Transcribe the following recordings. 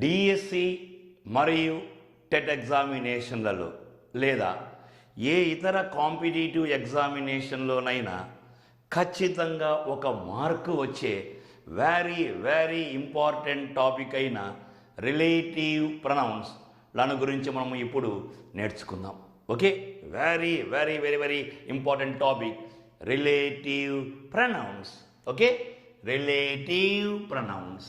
DSC మరియు TET ఎగ్జామినేషన్లలో లేదా ఏ ఇతర కాంపిటేటివ్ ఎగ్జామినేషన్లోనైనా ఖచ్చితంగా ఒక మార్కు వచ్చే వెరీ ఇంపార్టెంట్ టాపిక్ అయిన రిలేటివ్ ప్రొనౌన్స్లను గురించి మనం ఇప్పుడు నేర్చుకుందాం. Okay, very important topic relative pronouns. Okay, relative pronouns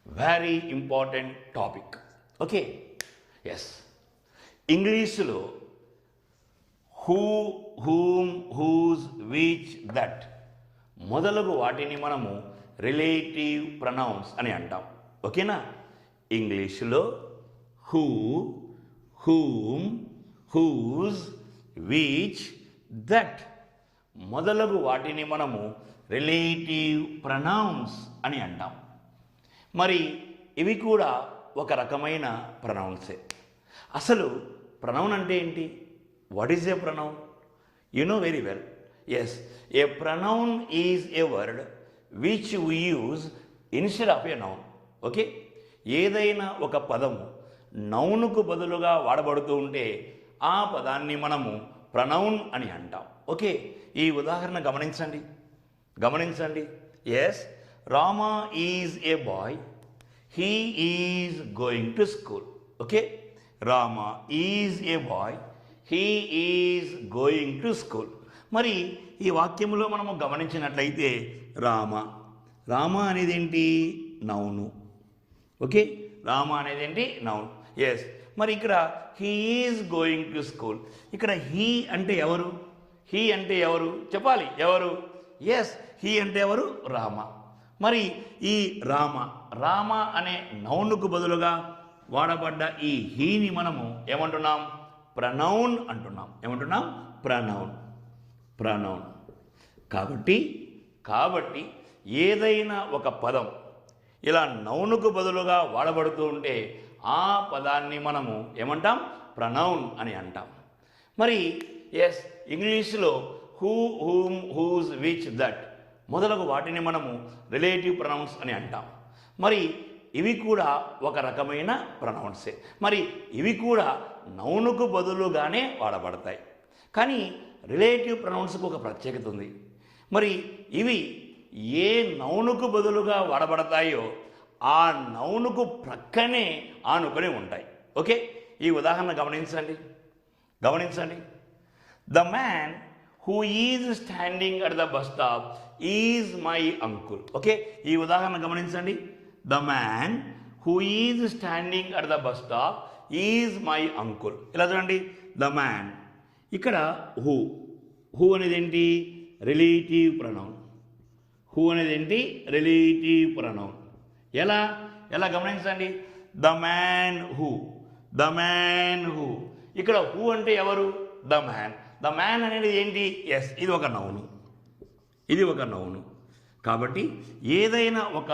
very important topic. Okay, yes. ఇంగ్లీషులో who, whom, whose, which, that మొదలగు వాటిని మనము రిలేటివ్ ప్రొనౌన్స్ అని అంటాం. ఓకేనా? ఇంగ్లీషులో who, whom, whose, which, that మొదలగు వాటిని మనము రిలేటివ్ ప్రొనౌన్స్ అని అంటాం. మరి ఇవి కూడా ఒక రకమైన ప్రొనౌన్సే. అసలు ప్రొనౌన్ అంటే ఏంటి? What is a pronoun? You know very well. Yes, a pronoun is a word which we use instead of a noun. Okay, ఏదైనా ఒక పదము నౌనుకు బదులుగా వాడబడుతూ ఉంటే ఆ పదాన్ని మనము ప్రొనౌన్ అని అంటాం. ఓకే, ఈ ఉదాహరణ గమనించండి. Yes, Rama is a boy, he is going to school. Okay, Rama is a boy, he is going to school. మరి ఈ వాక్యంలో మనము గమనించినట్లయితే రామ అనేది ఏంటి? నౌను. ఓకే, రామ అనేది ఏంటి? నౌన్. ఎస్, మరి ఇక్కడ he is going to school. ఇక్కడ హీ అంటే ఎవరు? చెప్పాలి, ఎవరు? ఎస్, హీ అంటే ఎవరు? రామ. మరి ఈ రామ అనే నౌన్కు బదులుగా వాడబడ్డ ఈ హీని మనము ఏమంటున్నాం? ప్రొనౌన్ అంటున్నాం. ఏమంటున్నాం? ప్రొనౌన్. కాబట్టి ఏదైనా ఒక పదం ఇలా నౌనుకు బదులుగా వాడబడుతూ ఉంటే ఆ పదాన్ని మనము ఏమంటాం? ప్రొనౌన్ అని అంటాం. మరి ఎస్, ఇంగ్లీష్లో who, whom, whose, which, that మొదలగు వాటిని మనము రిలేటివ్ ప్రొనౌన్స్ అని అంటాం. మరి ఇవి కూడా ఒక రకమైన ప్రొనౌన్సే. మరి ఇవి కూడా నౌనుకు బదులుగానే వాడబడతాయి. కానీ రిలేటివ్ ప్రొనౌన్స్కు ఒక ప్రత్యేకత ఉంది. మరి ఇవి ఏ నౌనుకు బదులుగా వాడబడతాయో ఆ నౌనుకు ప్రక్కనే ఆనుకొని ఉంటాయి. ఓకే, ఈ ఉదాహరణ గమనించండి. The man who is standing at the bus stop is my uncle. Okay, ఈ ఉదాహరణ గమనించండి. The man who is standing at the bus stop is my uncle. ఇలా చూడండి, ద మ్యాన్. ఇక్కడ హూ అనేది ఏంటి? Relative pronoun. ఎలా గమనించండి. The man who. ఇక్కడ హూ అంటే ఎవరు? ద మ్యాన్ అనేది ఏంటి? ఎస్, ఇది ఒక నౌను. కాబట్టి ఏదైనా ఒక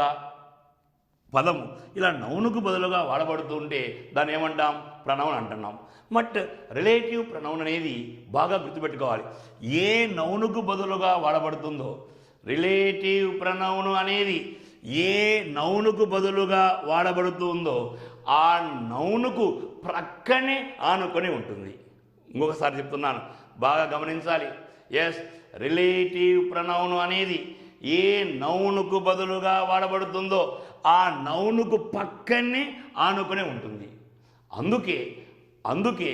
పదము ఇలా నౌనుకు బదులుగా వాడబడుతూ ఉంటే దాన్ని ఏమంటాం? ప్రొనౌన్ అంటున్నాం. బట్ రిలేటివ్ ప్రొనౌన్ అనేది బాగా గుర్తుపెట్టుకోవాలి. ఏ నౌనుకు బదులుగా వాడబడుతుందో రిలేటివ్ ప్రొనౌన్ అనేది ఏ నౌనుకు బదులుగా వాడబడుతుందో ఆ నౌనుకు ప్రక్కనే ఆనుకొని ఉంటుంది. ఇంకొకసారి చెప్తున్నాను, బాగా గమనించాలి. ఎస్, రిలేటివ్ ప్రొనౌన్ అనేది ఏ నౌనుకు బదులుగా వాడబడుతుందో ఆ నౌనుకు పక్కనే ఆనుకొని ఉంటుంది. అందుకే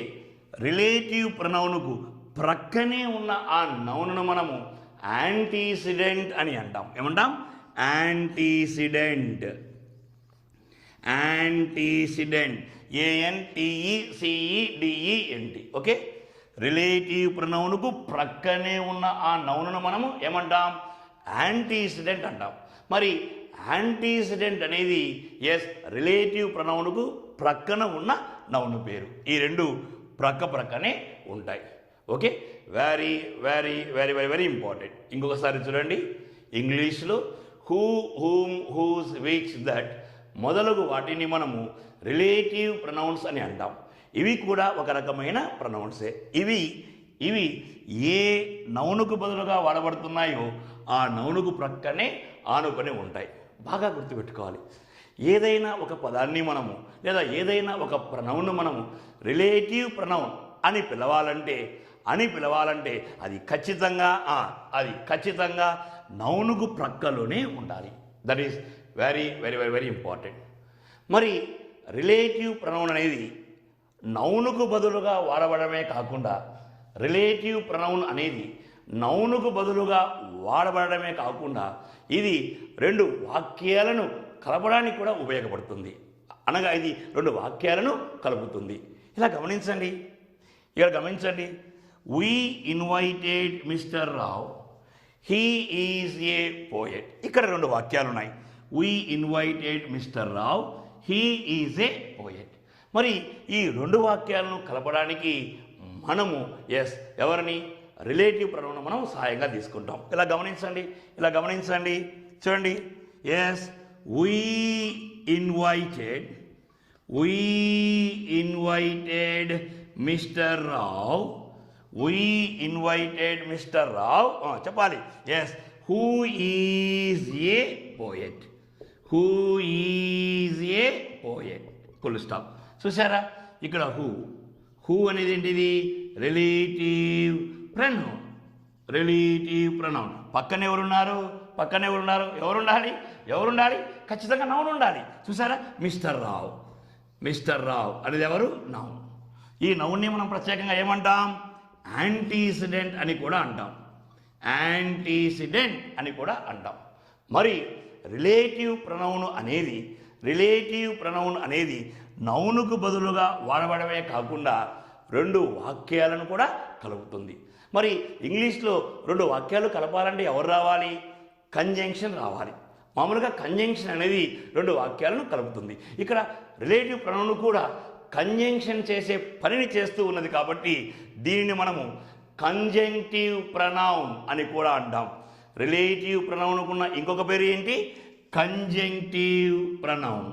రిలేటివ్ ప్రొనౌన్కు ప్రక్కనే ఉన్న ఆ నౌనును మనము యాంటీసిడెంట్ అని అంటాం. ఏమంటాం? యాంటీసిడెంట్. ANTECEDENT. ఓకే, రిలేటివ్ ప్రొనౌన్కు ప్రక్కనే ఉన్న ఆ నౌనును మనము ఏమంటాం? యాంటీసిడెంట్ అంటాం. మరి యాంటీసిడెంట్ అనేది ఎస్, రిలేటివ్ ప్రొనౌన్కు ప్రక్కన ఉన్న నౌను పేరు. ఈ రెండు ప్రక్కనే ఉంటాయి. Okay, very important. ఇంకొకసారి చూడండి, ఇంగ్లీష్లో who, whom, whose, which, that మొదలగు వాటిని మనము రిలేటివ్ ప్రొనౌన్స్ అని అంటాం. ఇవి కూడా ఒక రకమైన ప్రొనౌన్సే. ఇవి ఇవి ఏ నౌనుకు బదులుగా వాడబడుతున్నాయో ఆ నౌనుకు ప్రక్కనే ఆనుకొని ఉంటాయి. బాగా గుర్తుపెట్టుకోవాలి. ఏదైనా ఒక పదాన్ని మనము లేదా ఏదైనా ఒక ప్రనౌన్ను మనము రిలేటివ్ ప్రనౌన్ అని పిలవాలంటే అది ఖచ్చితంగా నౌనుకు ప్రక్కలోనే ఉండాలి. That is very very very very important. మరి రిలేటివ్ ప్రనౌన్ అనేది నౌనుకు బదులుగా వాడబడమే కాకుండా ఇది రెండు వాక్యాలను కలపడానికి కూడా ఉపయోగపడుతుంది. అనగా ఇది రెండు వాక్యాలను కలుపుతుంది. ఇలా గమనించండి. We invited mister Rao, he is a poet. ఇక్కడ రెండు వాక్యాలు ఉన్నాయి. We invited mister Rao, he is a poet. మరి ఈ రెండు వాక్యాలను కలపడానికి మనము ఎవరిని రిలేటివ్ ప్రొనౌన్ మనం సహాయంగా తీసుకుంటాం. ఇలా గమనించండి. చూడండి. We invited mister Rao. చెప్పాలి. Who is a poet. Full stop. చూసారా? ఇక్కడ హూ అనేది ఏంటిది? Relative pronoun. పక్కన ఎవరున్నారు? ఎవరుండాలి? ఖచ్చితంగా నౌన్ ఉండాలి. చూసారా? మిస్టర్ రావ్ అనేది ఎవరు? నౌన్. ఈ నౌన్ని మనం ప్రత్యేకంగా ఏమంటాం? యాంటీసిడెంట్ అని కూడా అంటాం. మరి రిలేటివ్ ప్రొనౌన్ అనేది నౌనుకు బదులుగా వాడబడమే కాకుండా రెండు వాక్యాలను కూడా కలుపుతుంది. మరి ఇంగ్లీష్లో రెండు వాక్యాలు కలపాలంటే ఎవరు రావాలి? కంజంక్షన్ రావాలి. మామూలుగా కంజంక్షన్ అనేది రెండు వాక్యాలను కలుపుతుంది. ఇక్కడ రిలేటివ్ ప్రొనౌన్ కూడా కంజంక్షన్ చేసే పనిని చేస్తూ ఉన్నది కాబట్టి దీనిని మనము కంజంక్టివ్ ప్రొనౌన్ అని కూడా అంటాం. రిలేటివ్ ప్రొనౌన్కున్న ఇంకొక పేరు ఏంటి? కంజంక్టివ్ ప్రొనౌన్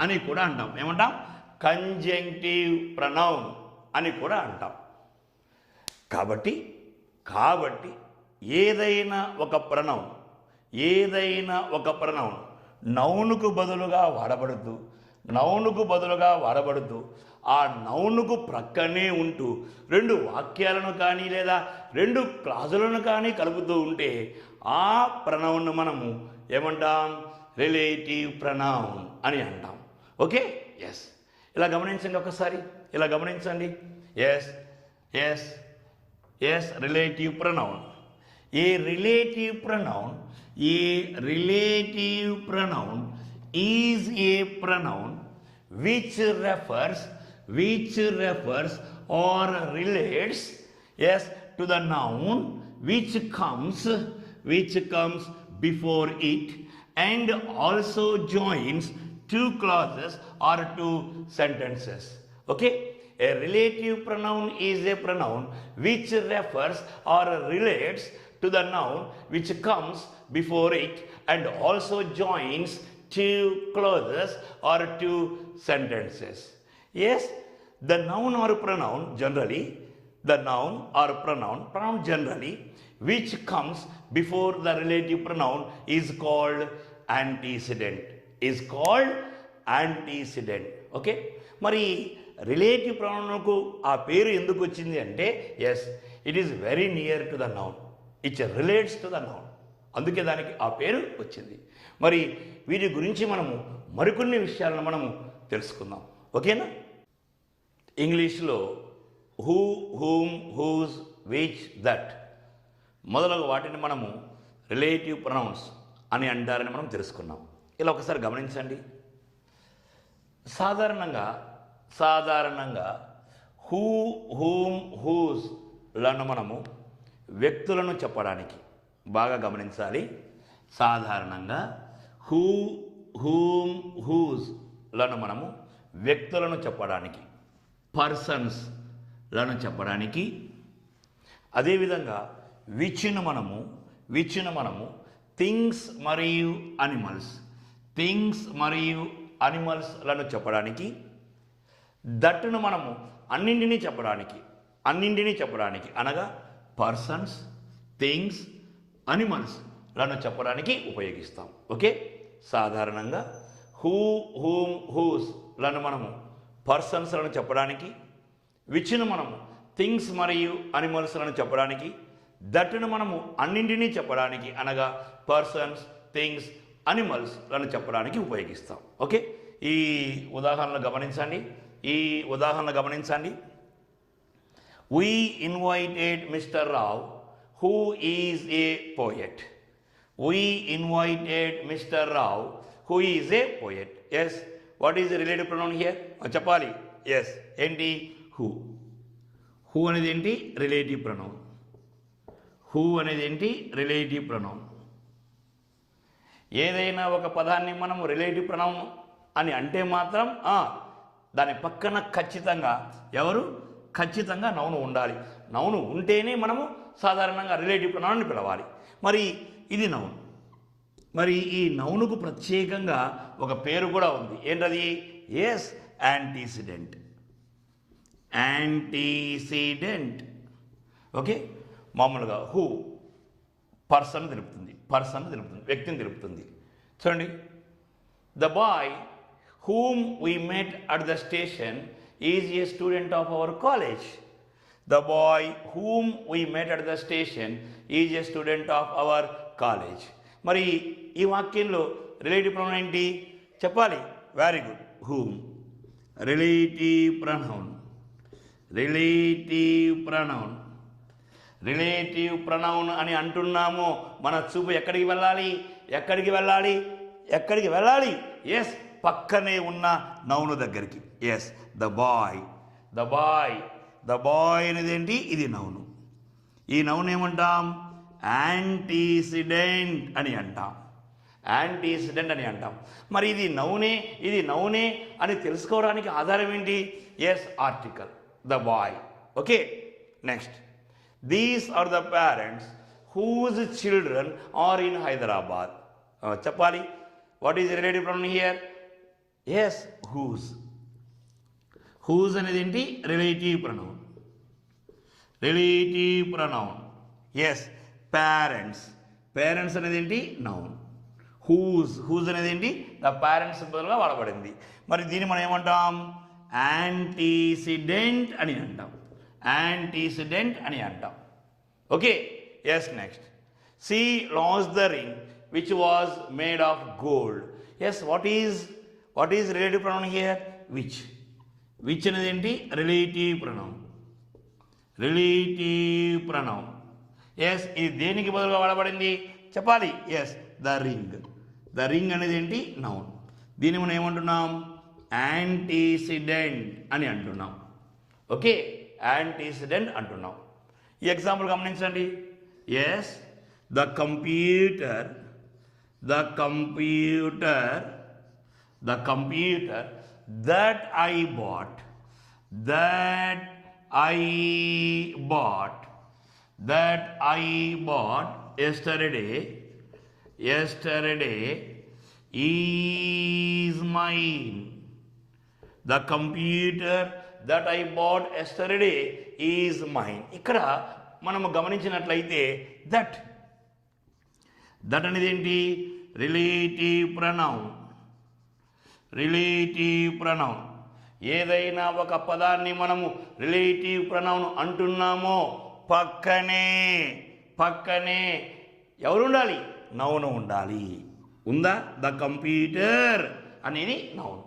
అని కూడా అంటాం. ఏమంటాం? కంజంక్టివ్ ప్రొనౌన్ అని కూడా అంటాం. కాబట్టి ఏదైనా ఒక ప్రొనౌన్ నౌనుకు బదులుగా వాడబడుతూ ఆ నౌనుకు ప్రక్కనే ఉంటూ రెండు వాక్యాలను కానీ లేదా రెండు క్లాజులను కానీ కలుపుతూ ఉంటే ఆ ప్రొనౌన్ను మనము ఏమంటాం? రిలేటివ్ ప్రొనౌన్ అని అంటాం. ఓకే. ఇలా గమనించండి ఒకసారి. Relative pronoun. A relative pronoun is a pronoun which refers or relates to the noun which comes before it and also joins two clauses or two sentences. Okay? A relative pronoun is a pronoun which refers or relates to the noun which comes before it and also joins two clauses or two sentences. The noun or pronoun generally which comes before the relative pronoun is called antecedent. Okay? మరి relative ప్రొనౌన్కు ఆ పేరు ఎందుకు వచ్చింది అంటే it is very near to the noun. It relates to the noun. అందుకే దానికి ఆ పేరు వచ్చింది. మరి వీటి గురించి మనము మరికొన్ని విషయాలను మనము తెలుసుకుందాం. ఓకేనా? ఇంగ్లీష్లో who, whom, whose, which, that మొదలగు వాటిని మనము రిలేటివ్ ప్రొనౌన్స్ అని అంటారని మనం తెలుసుకున్నాం. ఇలా ఒకసారి గమనించండి. సాధారణంగా హూ, హూమ్, హూజ్ లను మనము వ్యక్తులను చెప్పడానికి బాగా గమనించాలి. సాధారణంగా హూ, హూమ్, హూజ్ లను మనము వ్యక్తులను చెప్పడానికి, పర్సన్స్ లను చెప్పడానికి, అదేవిధంగా విచ్ను మనము థింగ్స్ మరియు అనిమల్స్ లను చెప్పడానికి, దట్టును మనము అన్నింటినీ చెప్పడానికి అనగా పర్సన్స్, థింగ్స్, అనిమల్స్ లను చెప్పడానికి ఉపయోగిస్తాం. ఓకే, సాధారణంగా హూ, హూమ్, హూస్ లను మనము పర్సన్స్లను చెప్పడానికి, విచ్ను మనము థింగ్స్ మరియు అనిమల్స్లను చెప్పడానికి, దట్టును మనము అన్నింటినీ చెప్పడానికి అనగా పర్సన్స్, థింగ్స్, అనిమల్స్ లను చెప్పడానికి ఉపయోగిస్తాం. ఓకే, ఈ ఉదాహరణలు గమనించండి. We invited Mr. Rao, who is a poet. We invited Mr. Rao, who is a poet. Yes, what is the relative pronoun here? చెప్పాలి. Yes, ఏంటి? Who. Who అనేది ఏంటి? Relative pronoun. Who అనేది ఏంటి? Relative pronoun. ఏదైనా ఒక పదాన్ని మనము రిలేటివ్ ప్రొనౌన్ అని అంటే మాత్రం దాని పక్కన ఖచ్చితంగా నౌను ఉండాలి. నౌను ఉంటేనే మనము సాధారణంగా రిలేటివ్ ప్రొనౌన్ని పిలవాలి. మరి ఇది నౌన్. మరి ఈ నౌనుకు ప్రత్యేకంగా ఒక పేరు కూడా ఉంది. ఏంటది? Yes, antecedent. ఓకే, మామూలుగా హూ పర్సన్ తెలుపుతుంది, వ్యక్తిని తెలుపుతుంది. చూడండి, the boy whom we met at the station is a student of our college. The boy whom we met at the station is a student of our college. మరి ఈ వాక్యంలో relative pronoun ఏంటి? చెప్పాలి. Very good. whom. Relative pronoun అని అంటున్నాము. మన చూపు ఎక్కడికి వెళ్ళాలి? ఎస్, పక్కనే ఉన్న నౌను దగ్గరికి. ఎస్, ద బాయ్ అనేది ఏంటి? ఇది నౌను. ఈ నౌన్ ఏమంటాం? యాంటీసిడెంట్ అని అంటాం. మరి ఇది నౌనే అని తెలుసుకోవడానికి ఆధారం ఏంటి? Yes, article, the boy. Okay, next, these are the parents whose children are in Hyderabad. చెప్పాలి. What is relative pronoun here? Yes, whose అనేది ఏంటి? Relative pronoun. ఎస్, పేరెంట్స్ అనేది ఏంటి? నౌన్. హూజ్ అనేది ఏంటి? ద పేరెంట్స్ బదులుగా వాడబడింది. మరి దీన్ని మనం ఏమంటాం? యాంటీసిడెంట్ అని అంటాం. Okay, yes, next, she lost the ring which was made of gold. Yes, what is relative pronoun here? which అనేది ఏంటి? Relative pronoun. ఎస్, ఇది దేనికి బదులుగా వాడబడింది? చెప్పాలి. ఎస్, ద రింగ్ అనేది ఏంటి? నౌన్. దీన్ని మనం ఏమంటున్నాం? యాంటీసిడెంట్ అని అంటున్నాం. ఓకే, యాంటీసిడెంట్ అంటున్నాం. ఈ ఎగ్జాంపుల్ గమనించండి. Yes, the computer that I bought yesterday is mine. The computer that I bought yesterday is mine. ఇక్కడ మనము గమనించినట్లయితే దట్ అనేది ఏంటి? Relative pronoun. ఏదైనా ఒక పదాన్ని మనము రిలేటివ్ ప్రొనౌన్ అంటున్నామో పక్కనే ఎవరు ఉండాలి? నౌను ఉండాలి. ఉందా? ద కంప్యూటర్ అనేది నౌన్.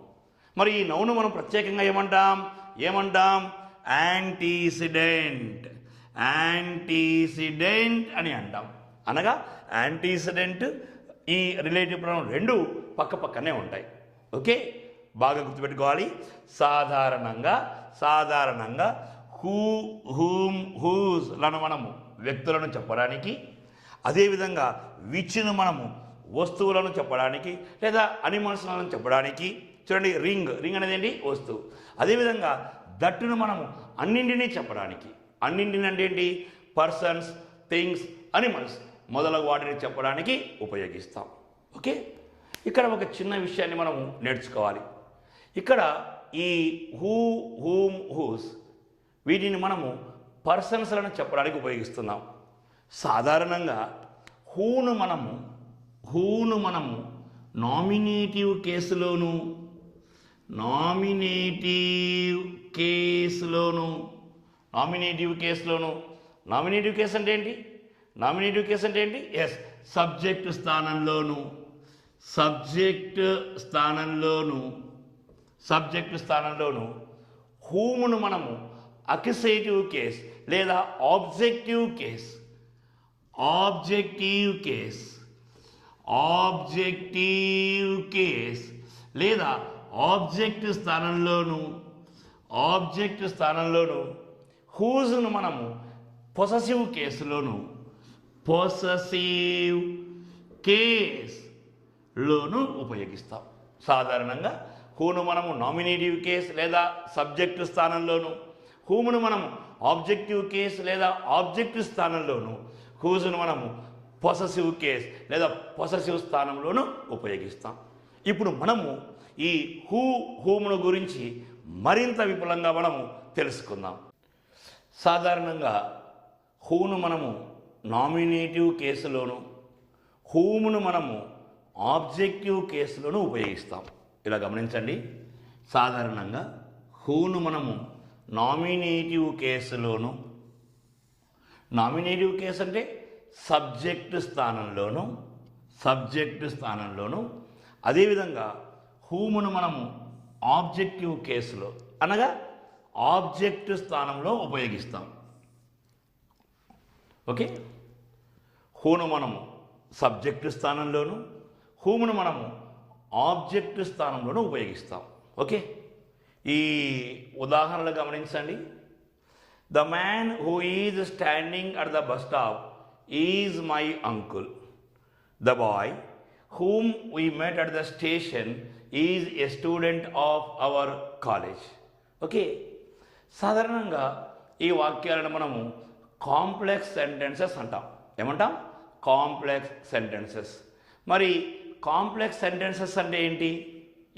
మరి ఈ నౌను మనం ప్రత్యేకంగా ఏమంటాం? యాంటీసిడెంట్ అని అంటాం. అనగా యాంటీసిడెంట్, ఈ రిలేటివ్ ప్రొనౌన్ రెండు పక్కనే ఉంటాయి. ఓకే, బాగా గుర్తుపెట్టుకోవాలి. సాధారణంగా హూ, హూమ్, హూస్ లను మనము వ్యక్తులను చెప్పడానికి, అదేవిధంగా విచ్ను మనము వస్తువులను చెప్పడానికి లేదా అనిమల్స్లను చెప్పడానికి. చూడండి, రింగ్ అనేది ఏంటి? వస్తువు. అదేవిధంగా దట్టును మనము అన్నింటినీ చెప్పడానికి, అన్నింటిని అంటే ఏంటి? పర్సన్స్, థింగ్స్, అనిమల్స్ మొదలగు వాటిని చెప్పడానికి ఉపయోగిస్తాం. ఓకే, ఇక్కడ ఒక చిన్న విషయాన్ని మనము నేర్చుకోవాలి. ఇక్కడ ఈ హూ, హూమ్, హూస్ వీటిని మనము పర్సన్స్లను చెప్పడానికి ఉపయోగిస్తున్నాం. సాధారణంగా హూను మనము నామినేటివ్ కేసులోను నామినేటివ్ కేసు అంటే ఏంటి? ఎస్, సబ్జెక్ట్ స్థానంలోను హూమును మనము అక్యుసేటివ్ కేస్ లేదా ఆబ్జెక్టివ్ కేస్ లేదా ఆబ్జెక్ట్ స్థానంలోను హూజును మనము పొసెసివ్ కేస్లోను ఉపయోగిస్తాం. సాధారణంగా హూను మనము నామినేటివ్ కేస్ లేదా సబ్జెక్టు స్థానంలోను, హూమును మనము ఆబ్జెక్టివ్ కేస్ లేదా ఆబ్జెక్టివ్ స్థానంలోను, హూజును మనము పొసెసివ్ కేస్ లేదా పొసెసివ్ స్థానంలోను ఉపయోగిస్తాం. ఇప్పుడు మనము ఈ హూమును గురించి మరింత విపులంగా మనము తెలుసుకుందాం. సాధారణంగా హూను మనము నామినేటివ్ కేసులోను, హూమును మనము ఆబ్జెక్టివ్ కేసులోను ఉపయోగిస్తాం. ఇలా గమనించండి. సాధారణంగా హూను మనము నామినేటివ్ కేసులోను, నామినేటివ్ కేసు అంటే సబ్జెక్టు స్థానంలోను, అదేవిధంగా హూమును మనము ఆబ్జెక్టివ్ కేసులో అనగా ఆబ్జెక్ట్ స్థానంలో ఉపయోగిస్తాం. ఓకే, హూను మనము సబ్జెక్టు స్థానంలోను, హూమును మనము ఆబ్జెక్ట్ స్థానంలోనూ ఉపయోగిస్తాం. ఓకే, ఈ ఉదాహరణలు గమనించండి. The man who is standing at the bus stop is my uncle. The boy whom we met at the station is a student of our college. Okay, సాధారణంగా ఈ వాక్యాలను మనము కాంప్లెక్స్ సెంటెన్సెస్ అంటాం. ఏమంటాం? Complex sentences. మరి complex sentences అంటే ఏంటి?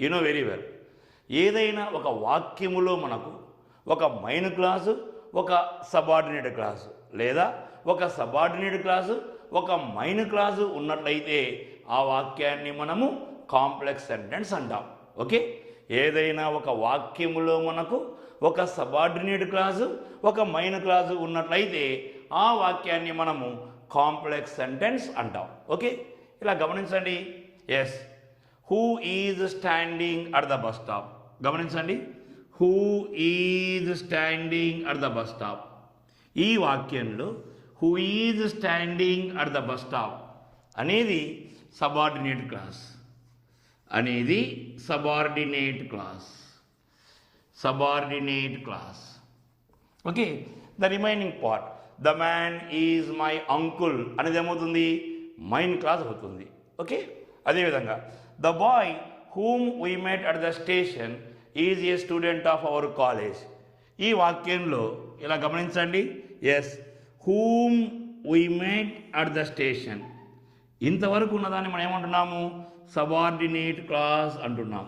You know very well. ఏదైనా ఒక వాక్యములో మనకు ఒక మెయిన్ క్లాసు, ఒక సబార్డినేట్ క్లాసు, లేదా ఒక సబార్డినేట్ క్లాసు, ఒక మెయిన్ క్లాసు ఉన్నట్లయితే ఆ వాక్యాన్ని మనము కాంప్లెక్స్ సెంటెన్స్ అంటాం. ఓకే, ఏదైనా ఒక వాక్యములో మనకు ఒక సబార్డినేట్ క్లాసు, ఒక మెయిన్ క్లాసు ఉన్నట్లయితే ఆ వాక్యాన్ని మనము కాంప్లెక్స్ సెంటెన్స్ అంటాం. ఓకే, ఇలా గమనించండి. Yes, who is standing at the bus stop. గమనించండి, who is standing at the bus stop. ఈ వాక్యంలో who is standing at the bus stop అనేది subordinate clause. Okay, the remaining part the man is my uncle అనేది ఏమవుతుంది? Main clause అవుతుంది. Okay, అదేవిధంగా the boy whom we met at the station is a student of our college. ఈ వాక్యంలో ఇలా గమనించండి. Yes, whom we met at the station, ఇంతవరకు ఉన్నదాన్ని మనం ఏమంటున్నాము? సబార్డినేట్ క్లాస్ అంటున్నాం.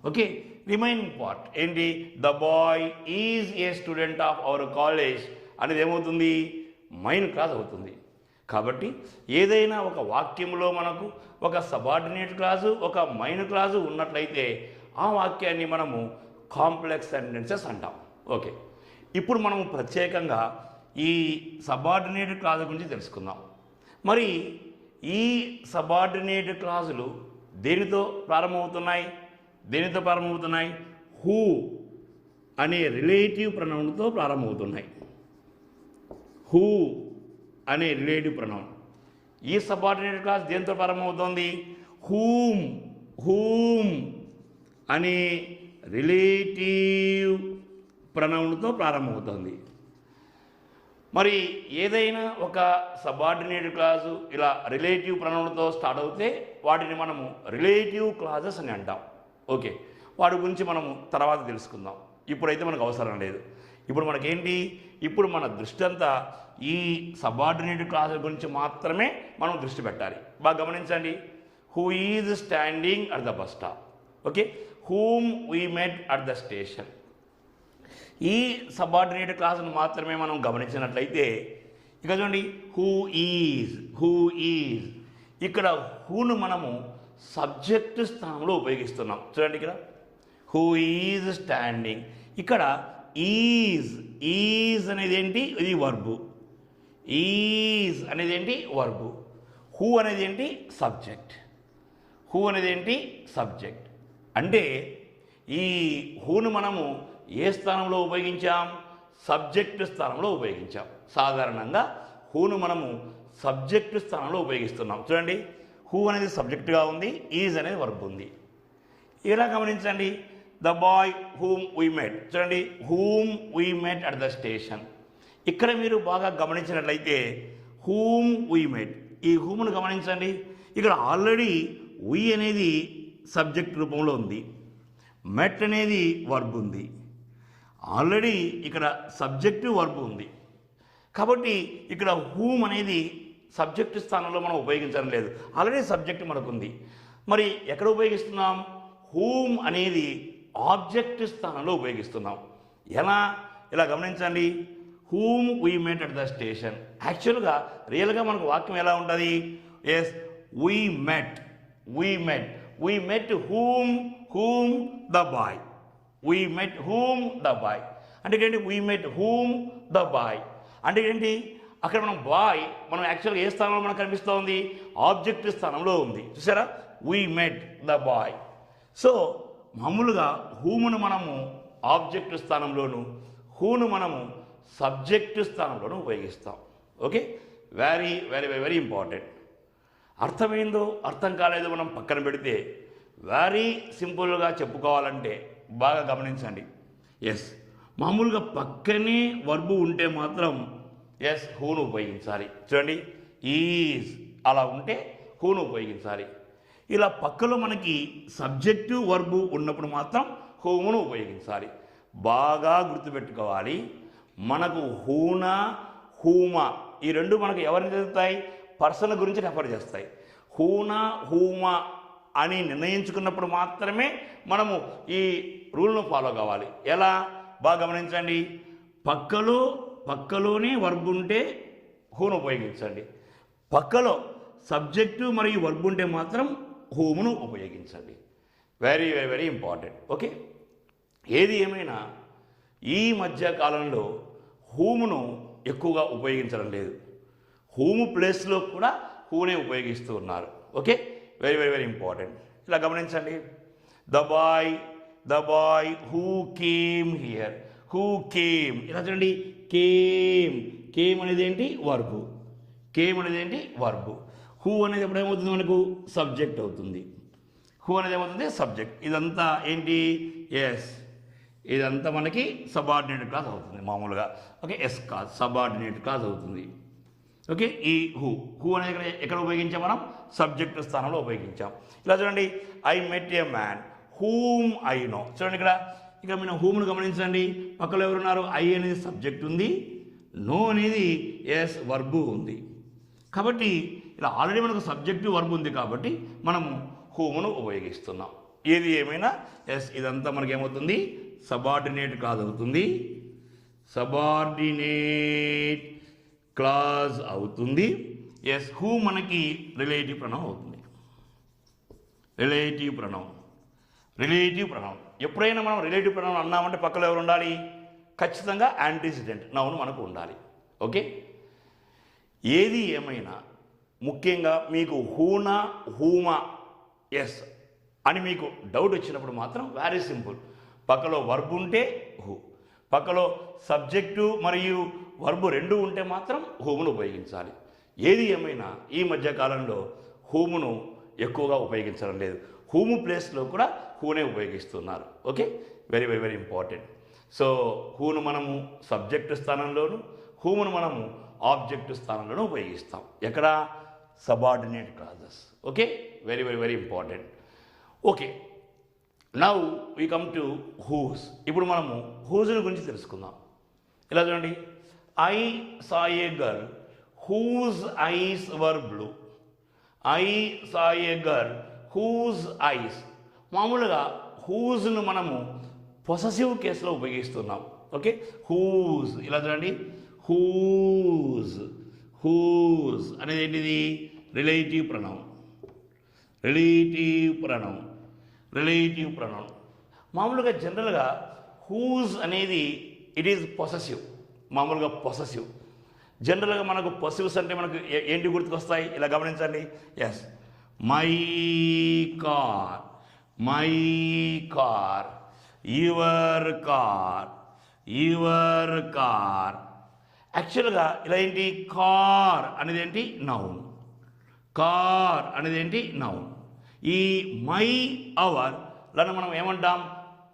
ఓకే, రిమైనింగ్ పార్ట్ ఏంటి? The boy is a student of our college అనేది ఏమవుతుంది? మెయిన్ క్లాస్ అవుతుంది. కాబట్టి ఏదైనా ఒక వాక్యంలో మనకు ఒక సబార్డినేట్ క్లాసు, ఒక మెయిన్ క్లాసు ఉన్నట్లయితే ఆ వాక్యాన్ని మనము కాంప్లెక్స్ సెంటెన్సెస్ అంటాం. ఓకే, ఇప్పుడు మనము ప్రత్యేకంగా ఈ సబార్డినేట్ క్లాజు గురించి తెలుసుకుందాం. మరి ఈ సబార్డినేట్ క్లాజులు దేనితో ప్రారంభమవుతున్నాయి? హూ అనే రిలేటివ్ ప్రొనౌన్తో ప్రారంభమవుతున్నాయి. హూ అనే రిలేటివ్ ప్రొనౌన్. ఈ సబార్డినేట్ క్లాస్ దేనితో ప్రారంభమవుతుంది? హూమ్ అనే రిలేటివ్ ప్రొనౌన్తో ప్రారంభమవుతుంది. మరి ఏదైనా ఒక సబార్డినేట్ క్లాజు ఇలా రిలేటివ్ ప్రొనౌన్తో స్టార్ట్ అవుతే వాటిని మనము రిలేటివ్ క్లాజెస్ అని అంటాం. ఓకే, వాటి గురించి మనము తర్వాత తెలుసుకుందాం. ఇప్పుడైతే మనకు అవసరం లేదు. ఇప్పుడు మనకేంటి, ఇప్పుడు మన దృష్టి అంతా ఈ సబార్డినేట్ క్లాసుల గురించి మాత్రమే మనం దృష్టి పెట్టాలి. బాగా గమనించండి. Who is standing at the bus stop, okay, whom we met at the station. ఈ సబార్డినేట్ క్లాసును మాత్రమే మనం గమనించినట్లయితే ఇక చూడండి, హూ ఈజ్ ఇక్కడ హూను మనము సబ్జెక్టు స్థానంలో ఉపయోగిస్తున్నాం. చూడండి ఇక్కడ హూ ఈజ్ స్టాండింగ్, ఇక్కడ ఈజ్ అనేది ఏంటి, ఇది వర్బు. ఈజ్ అనేది ఏంటి, వర్బు. హూ అనేది ఏంటి, సబ్జెక్ట్. హూ అనేది ఏంటి, సబ్జెక్ట్. అంటే ఈ హూను మనము ఏ స్థానంలో ఉపయోగించాం, సబ్జెక్టు స్థానంలో ఉపయోగించాం. సాధారణంగా హూను మనము సబ్జెక్టు స్థానంలో ఉపయోగిస్తున్నాం. చూడండి, హూ అనేది సబ్జెక్టుగా ఉంది, ఈజ్ అనేది వర్బ్ ఉంది. ఇలా గమనించండి, the boy whom we met. చూడండి, whom we met at the station. ఇక్కడ మీరు బాగా గమనించినట్లయితే హూమ్ వీ మెట్, ఈ హూమ్ను గమనించండి. ఇక్కడ ఆల్రెడీ వీ అనేది సబ్జెక్ట్ రూపంలో ఉంది, మెట్ అనేది వర్బ్ ఉంది. ఆల్రెడీ ఇక్కడ సబ్జెక్టు వర్బ్ ఉంది. కాబట్టి ఇక్కడ హూమ్ అనేది సబ్జెక్టు స్థానంలో మనం ఉపయోగించడం లేదు, ఆల్రెడీ సబ్జెక్టు మనకుంది. మరి ఎక్కడ ఉపయోగిస్తున్నాం, హూమ్ అనేది ఆబ్జెక్ట్ స్థానంలో ఉపయోగిస్తున్నాం. ఎలా, ఇలా గమనించండి, whom we met at the station. యాక్చువల్గా రియల్గా మనకు వాక్యం ఎలా ఉంటుంది, yes we met whom the boy, we met whom the boy. అంటే ఏంటి, we met whom the boy అంటే ఏంటి, అక్కడ మనం బాయ్ మనం యాక్చువల్గా ఏ స్థానంలో మనకు కనిపిస్తూ ఉంది, ఆబ్జెక్ట్ స్థానంలో ఉంది. చూసారా, we met the boy. So మామూలుగా హూమును మనము ఆబ్జెక్ట్ స్థానంలోను, హూను మనము సబ్జెక్టు స్థానంలోనూ ఉపయోగిస్తాం. Okay, very very very important. అర్థమైందో అర్థం కాలేదో మనం పక్కన పెడితే వెరీ సింపుల్గా చెప్పుకోవాలంటే బాగా గమనించండి. ఎస్, మామూలుగా పక్కనే వర్బు ఉంటే మాత్రం ఎస్ హూను ఉపయోగించాలి. చూడండి, ఈజ్ అలా ఉంటే హూను ఉపయోగించాలి. ఇలా పక్కలో మనకి సబ్జెక్టు వర్బు ఉన్నప్పుడు మాత్రం హూమును ఉపయోగించాలి. బాగా గుర్తుపెట్టుకోవాలి, మనకు హూనా హూమా ఈ రెండు మనకు ఎవరిని చెప్తాయి, పర్సన్ గురించి రెఫర్ చేస్తాయి. హూనా హూమా అని నిర్ణయించుకున్నప్పుడు మాత్రమే మనము ఈ రూల్ను ఫాలో కావాలి. ఎలా, బాగా గమనించండి, పక్కలోనే వర్బ్ ఉంటే హూను ఉపయోగించండి, పక్కలో సబ్జెక్టు మరియు వర్బ్ ఉంటే మాత్రం హూమును ఉపయోగించండి. Very very very important. Okay, ఏది ఏమైనా ఈ మధ్య కాలంలో హూమును ఎక్కువగా ఉపయోగించడం లేదు, హూము ప్లేస్లో కూడా హూనే ఉపయోగిస్తూ ఉన్నారు. Okay, very very very important. ఇలా గమనించండి, the bye who came here, who came. ఇలా చూడండి, కేమ్ అనేది ఏంటి, వర్బు. కేమ్ అనేది ఏంటి, వర్బు. హూ అనేది ఎప్పుడు ఏమవుతుంది, మనకు సబ్జెక్ట్ అవుతుంది. హూ అనేది ఏమవుతుంది, సబ్జెక్ట్. ఇదంతా ఏంటి, ఎస్, ఇదంతా మనకి సబార్డినేట్ క్లాస్ అవుతుంది మామూలుగా. ఓకే, ఎస్ కాదు, సబార్డినేట్ క్లాస్ అవుతుంది. ఓకే, ఈ హూ అనేది ఎక్కడ ఉపయోగించాం, మనం సబ్జెక్టు స్థానంలో ఉపయోగించాం. ఇలా చూడండి, I met A man whom I know. చూడండి ఇక్కడ మనం హూమ్ను గమనించండి, పక్కలో ఎవరున్నారు, ఐ అనేది సబ్జెక్ట్ ఉంది, నో అనేది ఎస్ వర్బు ఉంది. కాబట్టి ఇలా ఆల్రెడీ మనకు సబ్జెక్టు వర్బు ఉంది కాబట్టి మనము హూమును ఉపయోగిస్తున్నాం. ఏది ఏమైనా ఎస్ ఇదంతా మనకి ఏమవుతుంది, సబార్డినేట్ క్లాజ్ అవుతుంది. సబార్డినేట్ క్లాజ్ అవుతుంది. ఎస్, హూ మనకి రిలేటివ్ ప్రొనౌన్ అవుతుంది. రిలేటివ్ ప్రొనౌన్ ఎప్పుడైనా మనం రిలేటివ్ ప్రొనౌన్ అన్నామంటే పక్కలో ఎవరు ఉండాలి, ఖచ్చితంగా యాంటీసిడెంట్ నౌన్ మనకు ఉండాలి. ఓకే, ఏది ఏమైనా ముఖ్యంగా మీకు హూనా హూమా ఎస్ అని మీకు డౌట్ వచ్చినప్పుడు మాత్రం వెరీ సింపుల్, పక్కలో వర్బ్ ఉంటే హూ, పక్కలో సబ్జెక్టు మరియు వర్బు రెండు ఉంటే మాత్రం హూమును ఉపయోగించాలి. ఏది ఏమైనా ఈ మధ్యకాలంలో హూమును ఎక్కువగా ఉపయోగించడం లేదు, హూము ప్లేస్లో కూడా హూనే ఉపయోగిస్తున్నారు. Okay, very very very important. So హూను మనము సబ్జెక్టు స్థానంలోను, హూమును మనము ఆబ్జెక్టు స్థానంలోనూ ఉపయోగిస్తాం. ఎక్కడ, subordinate clauses. Okay, very very very important. Okay, now we come to whose. ఇప్పుడు మనము హూజుల గురించి తెలుసుకుందాం. ఇలా చూడండి, I saw a girl whose eyes were blue. I saw a girl whose eyes. మామూలుగా హూజ్ను మనము పొసెసివ్ కేసులో ఉపయోగిస్తున్నాం. Okay, whose. ఇలా చూడండి, హూజ్. హూజ్ అనేది ఏంటిది? Relative pronoun. Relative pronoun. Relative pronoun. మామూలుగా జనరల్గా హూజ్ అనేది ఇట్ ఈజ్ పొసెసివ్. మామూలుగా పొసెసివ్. జనరల్గా మనకు పొసెసివ్స్ అంటే మనకు ఏంటి గుర్తుకొస్తాయి? ఇలా గమనించండి. Yes, my car, my car, your car, your car. యాక్చువల్గా ఇలా ఏంటి? కార్ అనేది ఏంటి? నౌన్. కార్ అనేది ఏంటి? నౌన్. ఈ మై, అవర్ లను మనం ఏమంటాం?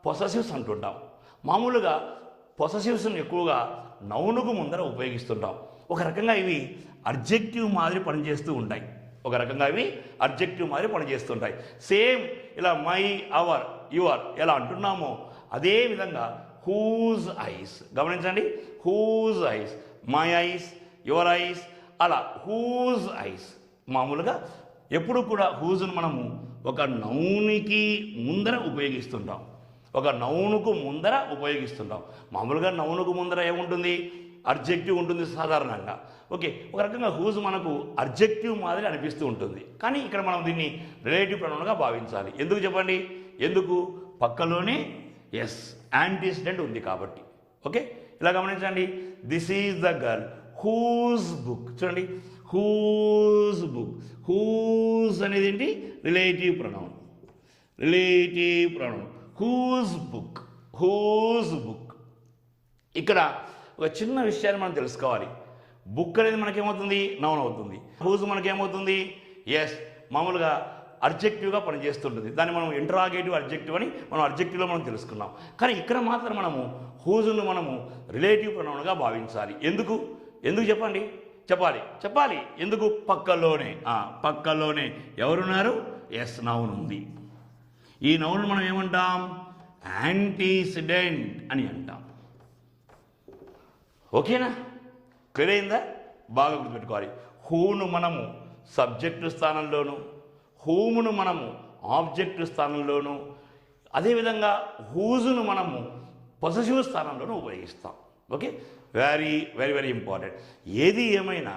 పొసెసివ్స్ అంటుంటాం. మామూలుగా పొసెసివ్స్ని ఎక్కువగా నౌనుకు ముందర ఉపయోగిస్తుంటాం. ఒక రకంగా ఇవి అడ్జెక్టివ్ మాదిరి పనిచేస్తూ ఉంటాయి. ఒక రకంగా ఇవి అడ్జెక్టివ్ మాదిరి పనిచేస్తుంటాయి. సేమ్ ఇలా మై, అవర్, యువర్ ఎలా అంటున్నామో అదే విధంగా హూజ్ ఐస్. గమనించండి, whose eyes, my eyes, your eyes, అలా హూజ్ ఐస్. మామూలుగా ఎప్పుడు కూడా హూజ్ను మనము ఒక నౌనికి ముందర ఉపయోగిస్తుంటాం. ఒక నౌనుకు ముందర ఉపయోగిస్తుంటాం. మామూలుగా నౌనుకు ముందర ఏముంటుంది? అడ్జెక్టివ్ ఉంటుంది సాధారణంగా. ఓకే, ఒక రకంగా హూజ్ మనకు అడ్జెక్టివ్ మాదిరి అనిపిస్తూ ఉంటుంది. కానీ ఇక్కడ మనం దీన్ని రిలేటివ్ ప్రొనౌన్గా భావించాలి. ఎందుకు చెప్పండి? ఎందుకు? పక్కలోనే ఎస్ యాంటీసిడెంట్ ఉంది కాబట్టి. ఓకే, ఇలా గమనించండి. This is the girl whose book. చూడండి, హూజ్ బుక్. హూజ్ అనేది ఏంటి? Relative pronoun. Relative pronoun. Whose book, whose book. ఇక్కడ ఒక చిన్న విషయాన్ని మనం తెలుసుకోవాలి. బుక్ అనేది మనకేమవుతుంది? నౌన్ అవుతుంది. హూజ్ మనకేమవుతుంది? ఎస్, మామూలుగా అడ్జెక్టివ్గా పనిచేస్తుంటుంది. దాన్ని మనం ఇంటరాగేటివ్ అడ్జెక్టివ్ అని మనం అడ్జెక్టివ్లో మనం తెలుసుకున్నాం. కానీ ఇక్కడ మాత్రం మనము హూజును మనము రిలేటివ్ ప్రొనౌన్గా భావించాలి. ఎందుకు? ఎందుకు చెప్పండి? చెప్పాలి. ఎందుకు? పక్కలోనే, పక్కలోనే ఎవరున్నారు? ఎస్, నౌన్ ఉంది. ఈ నౌన్ మనం ఏమంటాం? యాంటీసిడెంట్ అని అంటాం. ఓకేనా? క్లియర్ అయిందా? బాగా గుర్తుపెట్టుకోవాలి. హూను మనము సబ్జెక్టు స్థానంలోను, హూమును మనము ఆబ్జెక్టు స్థానంలోను, అదేవిధంగా హూజును మనము పొసెసివ్ స్థానంలోనూ ఉపయోగిస్తాం. Okay, very very very important. ఏది ఏమైనా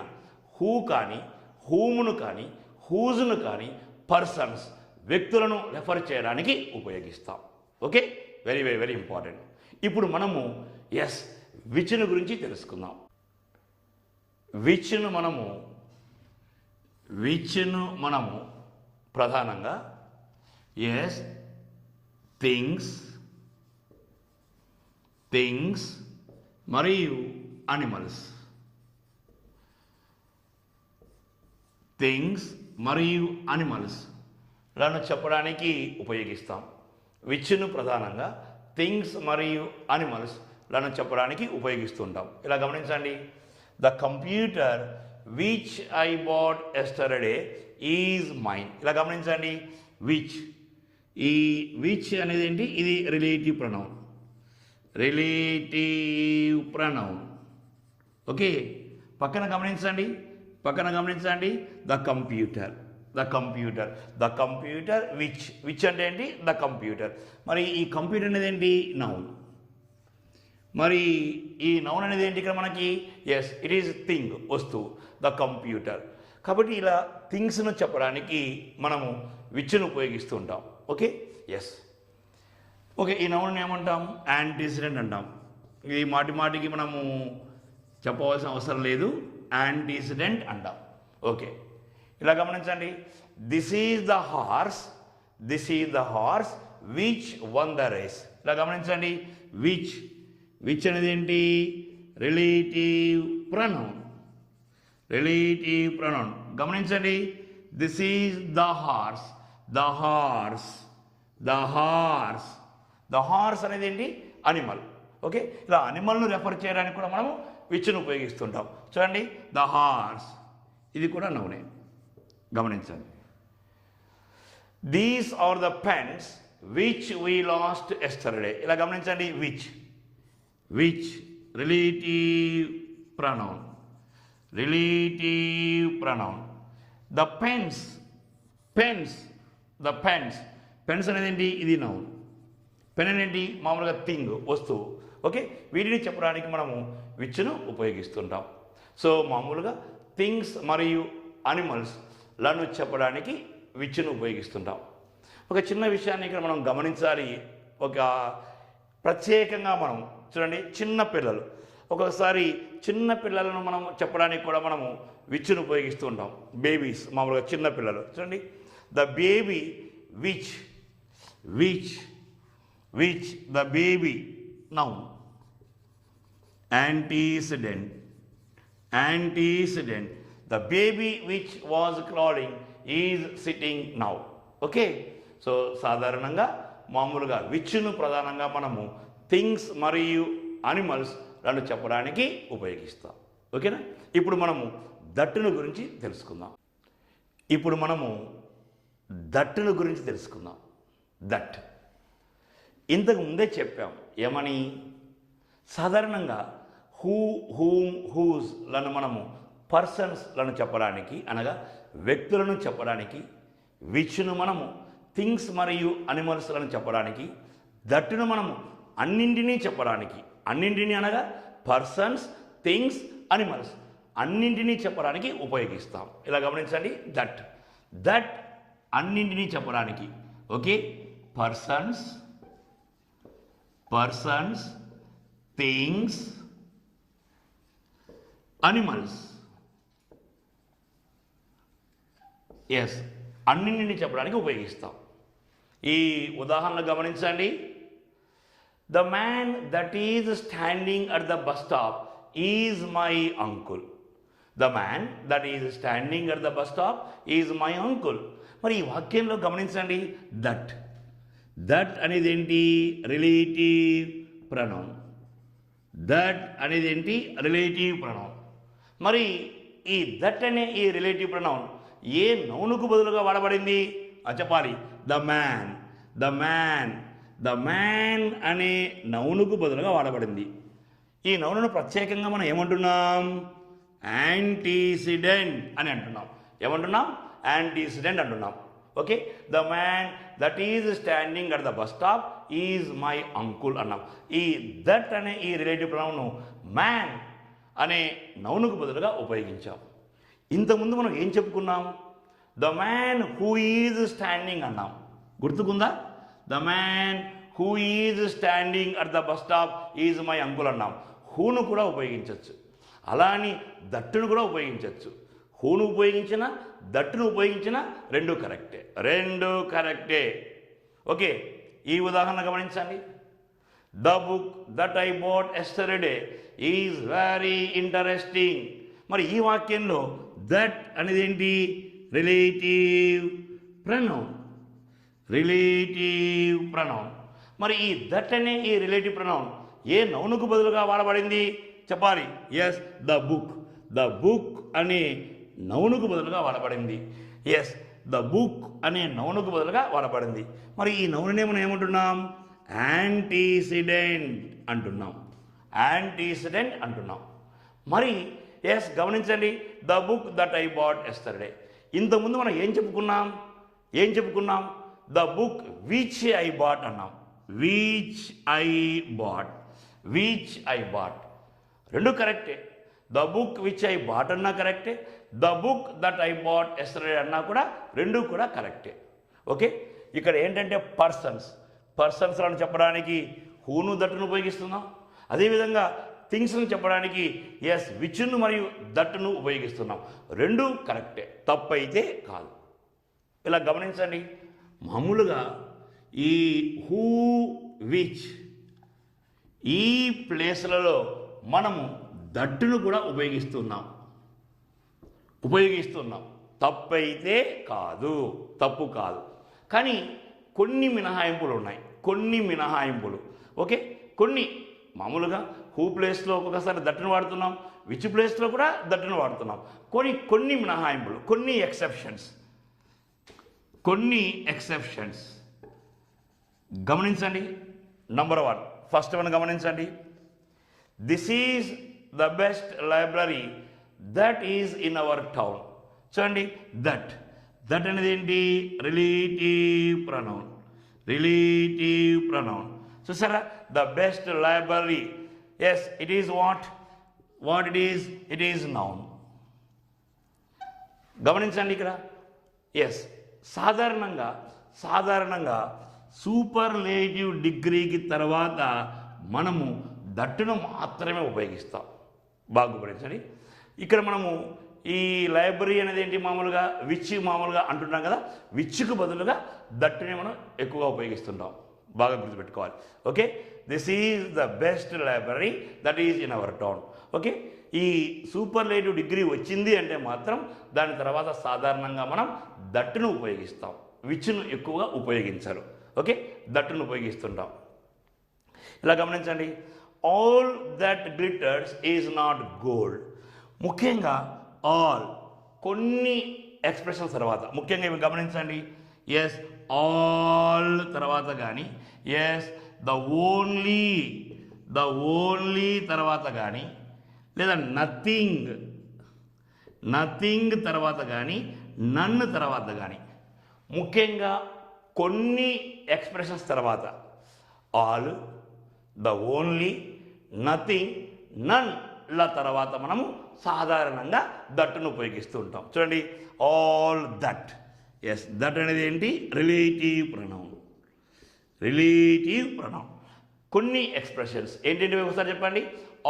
హూ కానీ, హూమును కానీ, హూజును కానీ పర్సన్స్, వ్యక్తులను రెఫర్ చేయడానికి ఉపయోగిస్తాం. Okay, very very very important. ఇప్పుడు మనము ఎస్ విచ్ను గురించి తెలుసుకుందాం. విచ్ను మనము ప్రధానంగా ఎస్ థింగ్స్ మరియు అనిమల్స్, థింగ్స్ మరియు అనిమల్స్ లను చెప్పడానికి ఉపయోగిస్తాం. విచ్ను ప్రధానంగా థింగ్స్ మరియు అనిమల్స్ లను చెప్పడానికి ఉపయోగిస్తుంటాం. ఇలా గమనించండి. The computer which I bought yesterday is mine. ఇలా గమనించండి. విచ్, ఈ విచ్ అనేది ఏంటి? ఇది relative pronoun. Relative pronoun. Okay, పక్కన గమనించండి. ద కంప్యూటర్, విచ్ అంటే ఏంటి? The computer. మరి ఈ కంప్యూటర్ అనేది ఏంటి? నౌన్. మరి ఈ నౌన్ అనేది ఏంటి ఇక్కడ మనకి? ఎస్, ఇట్ ఈజ్ థింగ్, వస్తువు, ద కంప్యూటర్. కాబట్టి ఇలా థింగ్స్ను చెప్పడానికి మనము విచ్ను ఉపయోగిస్తూ ఉంటాం. Okay, yes. ఓకే, ఈ నౌన్ ఏమంటాం? యాంటీసిడెంట్ అంటాం. ఇది మాటికి మనము చెప్పవలసిన అవసరం లేదు, యాంటీసిడెంట్ అంటాం. ఓకే, ఇలా గమనించండి. This is the horse which won the race. ఇలా గమనించండి. విచ్ అనేది ఏంటి? Relative pronoun. గమనించండి. దిస్ ఈజ్ ద హార్స్ అనేది ఏంటి? అనిమల్. ఓకే, ఇలా అనిమల్ను రెఫర్ చేయడానికి కూడా మనము విచ్ను ఉపయోగిస్తుంటాం. చూడండి, ద హార్స్, ఇది కూడా నౌనే. గమనించండి. These are the pens which we lost yesterday. ఇలా గమనించండి. Which relative pronoun. Relative pronoun. The pens, pens, the pens. Pens అనేది ఏంటి? ఇది నౌన్. పెన్ అనేది మామూలుగా థింగ్, వస్తువు. ఓకే, వీటిని చెప్పడానికి మనము విచ్ను ఉపయోగిస్తుంటాం. సో మామూలుగా థింగ్స్ మరియు అనిమల్స్ లను చెప్పడానికి విచ్ను ఉపయోగిస్తుంటాం. ఒక చిన్న విషయాన్ని ఇక్కడ మనం గమనించాలి. ఒక ప్రత్యేకంగా మనం చూడండి, చిన్న పిల్లలు, ఒక్కొక్కసారి చిన్న పిల్లలను మనం చెప్పడానికి కూడా మనము విచ్ను ఉపయోగిస్తూ ఉంటాం. బేబీస్, మామూలుగా చిన్న పిల్లలు చూడండి. The baby which, the baby. Noun. Antecedent, the baby which was crawling is sitting now. Okay, so సాధారణంగా మామూలుగా విచ్ను ప్రధానంగా మనము థింగ్స్ మరియు అనిమల్స్ లను చెప్పడానికి ఉపయోగిస్తాం. ఓకేనా? ఇప్పుడు మనము దట్టును గురించి తెలుసుకుందాం. దట్ ఇంతకు ముందే చెప్పాం. ఏమని? సాధారణంగా హూ, హూమ్, హూస్ లను మనము పర్సన్స్ లను చెప్పడానికి, అనగా వ్యక్తులను చెప్పడానికి, విచ్ను మనము థింగ్స్ మరియు అనిమల్స్ లను చెప్పడానికి, దట్టును మనము అన్నింటినీ చెప్పడానికి, అన్నింటినీ అనగా పర్సన్స్, థింగ్స్, అనిమల్స్ అన్నింటినీ చెప్పడానికి ఉపయోగిస్తాం. ఇలా గమనించండి. దట్ అన్నింటినీ చెప్పడానికి. Okay, persons, things, animals, yes, అన్నింటినీ చెప్పడానికి ఉపయోగిస్తాం. ఈ ఉదాహరణ గమనించండి. The man that is standing at the bus stop is my uncle. The man that is standing at the bus stop is my uncle. మరి ఈ వాక్యంలో గమనించండి. దట్ అనేది ఏంటి? Relative pronoun. దట్ అనేది ఏంటి? Relative pronoun. మరి ఈ దట్ అనే ఈ రిలేటివ్ ప్రొనౌన్ ఏ నౌనుకు బదులుగా వాడబడింది చెప్పాలి. ద మ్యాన్ అనే నౌనుకు బదులుగా వాడబడింది. ఈ నౌనును ప్రత్యేకంగా మనం ఏమంటున్నాం? యాంటీసిడెంట్ అని అంటున్నాం. ఏమంటున్నాం? యాంటీసిడెంట్ అంటున్నాం. Okay, the man that is standing at the bus stop is my uncle అన్నాం. ఈ దట్ అనే ఈ రిలేటివ్ ప్రొనౌన్ మ్యాన్ అనే నౌనుకు బదులుగా ఉపయోగించాం. ఇంతకుముందు మనం ఏం చెప్పుకున్నాం? The man who is standing అన్నాం. గుర్తుకుందా? The man who is standing at the bus stop is my uncle అన్నాం. హూను కూడా ఉపయోగించవచ్చు, అలా అని దట్టును కూడా ఉపయోగించవచ్చు. హూను ఉపయోగించిన, దట్టును ఉపయోగించిన రెండు కరెక్టే. ఓకే, ఈ ఉదాహరణ గమనించండి. The book that I bought yesterday is very interesting. మరి ఈ వాక్యంలో దట్ అనేది ఏంటి? Relative pronoun. మరి ఈ దట్ అనే ఈ రిలేటివ్ ప్రొనౌన్ ఏ నౌనుకు బదులుగా వాడబడింది చెప్పాలి. ఎస్, ద బుక్ అనే నౌనుకు బదులుగా వాడబడింది. ఎస్, ద బుక్ అనే నౌనుకు బదులుగా వాడబడింది. మరి ఈ నౌనునే మనం ఏమంటున్నాం? యాంటీసిడెంట్ అంటున్నాం. మరి ఎస్, గమనించండి. The book that I bought yesterday. ఇంతకుముందు మనం ఏం చెప్పుకున్నాం? The book which I bat అన్నాం. విచ్ ఐ బాట్ రెండు కరెక్టే. The book which I bat అన్నా కరెక్టే, the book that I bought yesterday అన్నా కూడా రెండు కూడా కరెక్టే. ఓకే, ఇక్కడ ఏంటంటే పర్సన్స్ అని చెప్పడానికి హూను దట్టును ఉపయోగిస్తున్నాం. అదేవిధంగా థింగ్స్ను చెప్పడానికి ఎస్, విచ్ను మరియు దట్టును ఉపయోగిస్తున్నాం. రెండు కరెక్టే, తప్పైతే కాదు. ఇలా గమనించండి. మామూలుగా ఈ హూ, విచ్ ఈ ప్లేస్లలో మనము దట్టును కూడా ఉపయోగిస్తున్నాం. తప్పైతే కాదు, తప్పు కాదు. కానీ కొన్ని మినహాయింపులు ఉన్నాయి. ఓకే, కొన్ని మామూలుగా హూ ప్లేస్లో ఒక్కొక్కసారి దట్టును వాడుతున్నాం, విచ్ ప్లేస్లో కూడా దట్టును వాడుతున్నాం. కొన్ని మినహాయింపులు, కొన్ని ఎక్సెప్షన్స్ గమనించండి. నంబర్ 1, ఫస్ట్ వన్ గమనించండి. This is the best library that is in our town. చూడండి, దట్ దట్ అనేది ఏంటి? Relative pronoun. Relative pronoun. చూసారా, the best library. Yes, it is what it is noun. గమనించండి ఇక్కడ. ఎస్, సాధారణంగా superlative డిగ్రీకి తర్వాత మనము దట్టును మాత్రమే ఉపయోగిస్తాం. బాగా గమనించండి. ఇక్కడ మనము ఈ లైబ్రరీ అనేది ఏంటి? మామూలుగా మామూలుగా అంటున్నాం కదా, విచ్చుకు బదులుగా దట్టుని మనం ఎక్కువగా ఉపయోగిస్తుంటాం. బాగా గుర్తుపెట్టుకోవాలి. Okay, this is the best library that is in our town. Okay, ఈ సూపర్లేటివ్ డిగ్రీ వచ్చింది అంటే మాత్రం దాని తర్వాత సాధారణంగా మనం దట్టును ఉపయోగిస్తాం, విచ్చును ఎక్కువగా ఉపయోగించరు. ఓకే, దట్టును ఉపయోగిస్తుంటాం. ఇలా గమనించండి. All that glitters is not gold. ముఖ్యంగా ఆల్, కొన్ని ఎక్స్ప్రెషన్స్ తర్వాత ముఖ్యంగా ఇవి గమనించండి. ఎస్, ఆల్ తర్వాత కానీ, ఎస్, ద ఓన్లీ తర్వాత కానీ, లేదా నథింగ్ తర్వాత కానీ, నన్ను తర్వాత కానీ, ముఖ్యంగా కొన్ని ఎక్స్ప్రెషన్స్ తర్వాత ఆల్, ద ఓన్లీ, నథింగ్, నన్ల తర్వాత మనము సాధారణంగా దట్టును ఉపయోగిస్తూ ఉంటాం. చూడండి, ఆల్ దట్. ఎస్, దట్ అనేది ఏంటి? Relative pronoun. కొన్ని ఎక్స్ప్రెషన్స్ ఏంటంటే ఒకసారి చెప్పండి.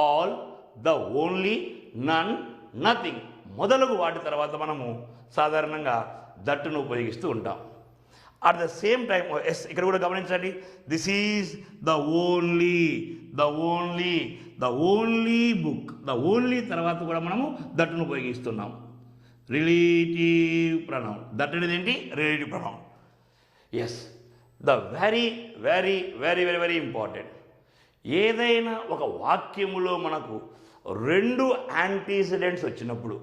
All, the only, none, nothing మొదలగు వాటి తర్వాత మనము సాధారణంగా దట్టును ఉపయోగిస్తూ ఉంటాం. At the same time yes, ఇక్కడ కూడా గమనించండి. This is the only book. The only తర్వాత కూడా మనము దట్టును ఉపయోగిస్తున్నాం. Relative pronoun. దట్ అనేది ఏంటి? Relative pronoun. Yes, the very very very very very important. ఏదైనా ఒక వాక్యములో మనకు రెండు యాంటీసిడెంట్స్ వచ్చినప్పుడు,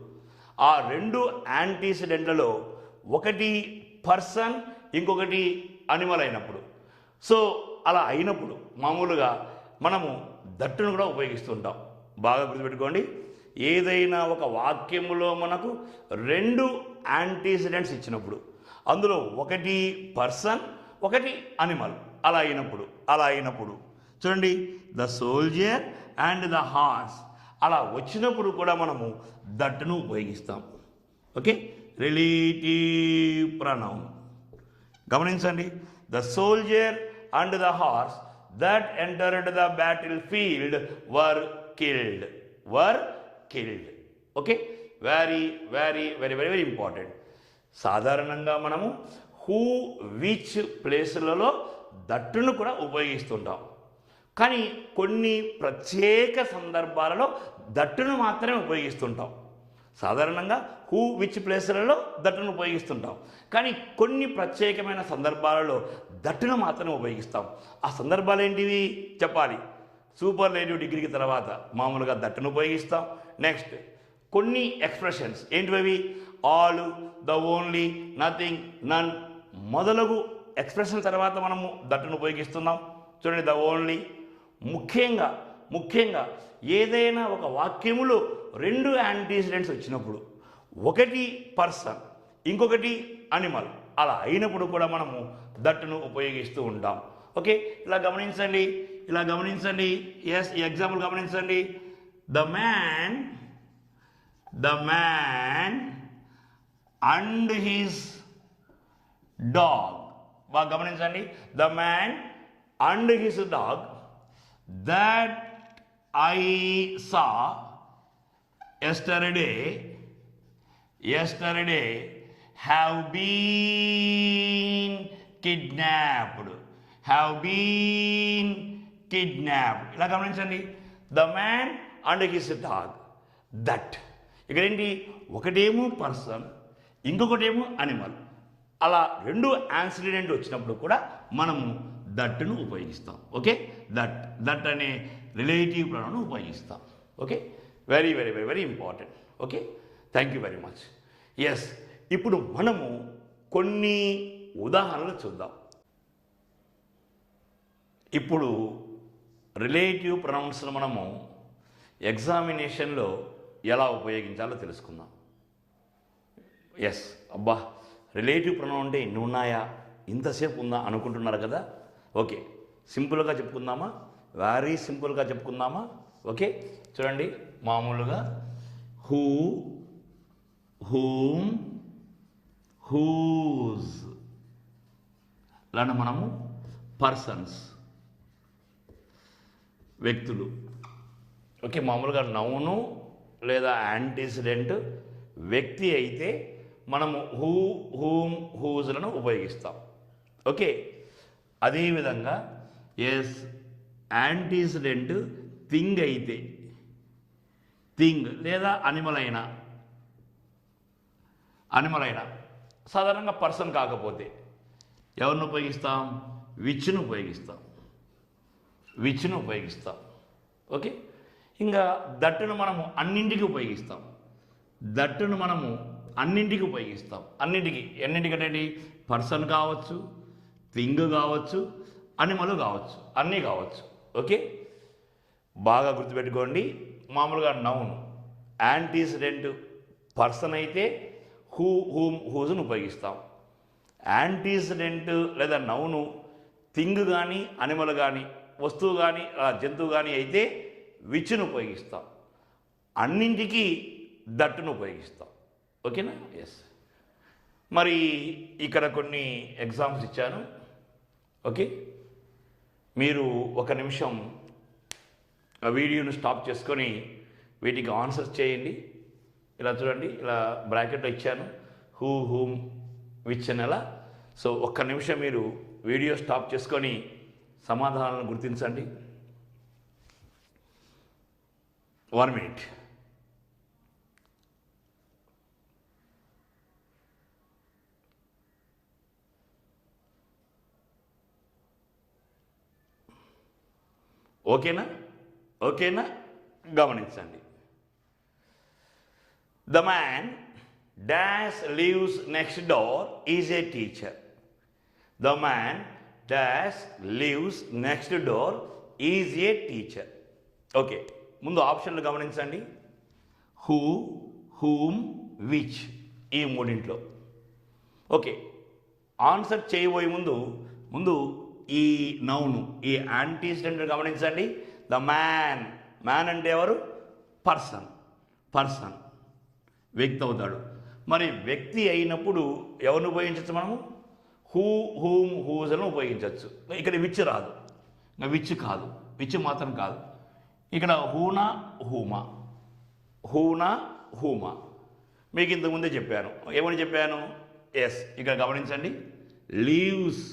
ఆ రెండు యాంటీసిడెంట్లలో ఒకటి పర్సన్, ఇంకొకటి అనిమల్ అయినప్పుడు, సో అలా అయినప్పుడు మామూలుగా మనము దట్టును కూడా ఉపయోగిస్తుంటాం. బాగా గుర్తుపెట్టుకోండి. ఏదైనా ఒక వాక్యములో మనకు రెండు యాంటీసిడెంట్స్ ఇచ్చినప్పుడు, అందులో ఒకటి పర్సన్, ఒకటి అనిమల్, అలా అయినప్పుడు చూడండి, the soldier and the horse అలా వచ్చినప్పుడు కూడా మనము దట్టును ఉపయోగిస్తాం. Okay, relative pronoun. గమనించండి. The soldier and the horse that entered the battlefield were killed. Okay, very very very very very important. సాధారణంగా మనము హూ, విచ్ ప్లేసులలో దట్టును కూడా ఉపయోగిస్తుంటాం. కానీ కొన్ని ప్రత్యేక సందర్భాలలో దట్టును మాత్రమే ఉపయోగిస్తుంటాం. సాధారణంగా హూ, విచ్ ప్లేసులలో దట్టును ఉపయోగిస్తుంటాం. కానీ కొన్ని ప్రత్యేకమైన సందర్భాలలో దట్టును మాత్రమే ఉపయోగిస్తాం. ఆ సందర్భాలు ఏంటివి చెప్పాలి. సూపర్లేటివ్ డిగ్రీకి తర్వాత మామూలుగా దట్టును ఉపయోగిస్తాం. నెక్స్ట్ కొన్ని ఎక్స్ప్రెషన్స్ ఏంటివి? ఆల్, ద ఓన్లీ, నథింగ్, నన్ మొదలగు ఎక్స్ప్రెషన్ తర్వాత మనము దట్టును ఉపయోగిస్తున్నాం. చూడండి, ద ఓన్లీ. ముఖ్యంగా ఏదైనా ఒక వాక్యములో రెండు యాంటీసిడెంట్స్ వచ్చినప్పుడు, ఒకటి పర్సన్, ఇంకొకటి అనిమల్, అలా అయినప్పుడు కూడా మనము దట్టును ఉపయోగిస్తూ ఉంటాం. ఓకే, ఇలా గమనించండి. ఎస్, ఈ ఎగ్జాంపుల్ గమనించండి. The man and his dog. బాగా గమనించండి. The man and his dog that I saw yesterday have been kidnapped. ఇలా గమనించండి. The man and his dog, that. ఇక్కడ ఏంటి? ఒకటేమో పర్సన్, ఇంకొకటేమో అనిమల్. అలా రెండు యాన్సిడెంట్ వచ్చినప్పుడు కూడా మనము దట్టును ఉపయోగిస్తాం. ఓకే, దట్ అనే రిలేటివ్ ప్రొనౌన్ ఉపయోగిస్తాం. Okay, very very very very important. Okay, thank you very much. Yes, ఇప్పుడు మనము కొన్ని ఉదాహరణలు చూద్దాం. ఇప్పుడు రిలేటివ్ ప్రొనౌన్స్ను మనము ఎగ్జామినేషన్లో ఎలా ఉపయోగించాలో తెలుసుకుందాం. ఎస్, అబ్బా రిలేటివ్ ప్రొనౌన్ అంటే ఇన్ని ఉన్నాయా, ఇంతసేపు ఉందా అనుకుంటున్నారు కదా. ఓకే, సింపుల్గా చెప్పుకుందామా, వెరీ సింపుల్గా చెప్పుకుందామా. ఓకే, చూడండి, మామూలుగా హూ, హూమ్, హూజ్ లాంటి మనము పర్సన్స్, వ్యక్తులు. ఓకే, మామూలుగా నౌను లేదా యాంటీసిడెంట్ వ్యక్తి అయితే మనము హూ, హూమ్, హూజ్లను ఉపయోగిస్తాం. ఓకే, అదేవిధంగా ఎస్ యాంటీసిడెంట్ థింగ్ అయితే థింగ్ లేదా అనిమల్ అయినా సాధారణంగా పర్సన్ కాకపోతే ఎవరిని ఉపయోగిస్తాం, విచ్ను ఉపయోగిస్తాం. ఓకే, ఇంకా దట్టును మనము అన్నింటికి ఉపయోగిస్తాం. ఎన్నింటికంటే పర్సన్ కావచ్చు, థింగ్ కావచ్చు, అనిమల్ కావచ్చు, అన్నీ కావచ్చు. ఓకే, బాగా గుర్తుపెట్టుకోండి. మామూలుగా నౌన్ యాంటీసిడెంట్ పర్సన్ అయితే హూ, హూమ్, హూజ్ను ఉపయోగిస్తాం. యాంటీసిడెంట్ లేదా నౌను థింగ్ కానీ, అనిమల్ కానీ, వస్తువు కానీ, జంతువు కానీ అయితే విచ్ను ఉపయోగిస్తాం. అన్నింటికీ దట్టును ఉపయోగిస్తాం. ఓకేనా? ఎస్. మరి ఇక్కడ కొన్ని ఎగ్జామ్స్ ఇచ్చాను. ఓకే, మీరు ఒక నిమిషం ఆ వీడియోను స్టాప్ చేసుకొని వీటికి ఆన్సర్స్ చేయండి. ఇలా చూడండి, ఇలా బ్రాకెట్లో ఇచ్చాను హూ, హూమ్, విచ్ అని అలా. సో ఒక్క నిమిషం మీరు వీడియో స్టాప్ చేసుకొని సమాధానాలను గుర్తించండి. 1 minute. ఓకేనా గమనించండి. The man dash lives next door is a teacher. The man dash lives next door is a teacher. Okay, ముందు ఆప్షన్లు గమనించండి. హూ, హూమ్, విచ్, ఈ మూడింట్లో. ఓకే, ఆన్సర్ చేయబోయే ముందు ఈ నౌను, ఈ యాంటీసిడెంట్ గమనించండి. ద మ్యాన్ అంటే ఎవరు? పర్సన్ వ్యక్తి అవుతాడు. మరి వ్యక్తి అయినప్పుడు ఎవరిని ఉపయోగించవచ్చు మనము? హూ, హూమ్, హూజ్ అని ఉపయోగించవచ్చు. ఇక్కడ విచ్ రాదు, ఇంకా విచ్ మాత్రం కాదు. ఇక్కడ హూనా, హూమా మీకు ఇంతకుముందే చెప్పాను. ఏమని చెప్పాను? ఎస్, ఇక్కడ గమనించండి. లీవ్స్,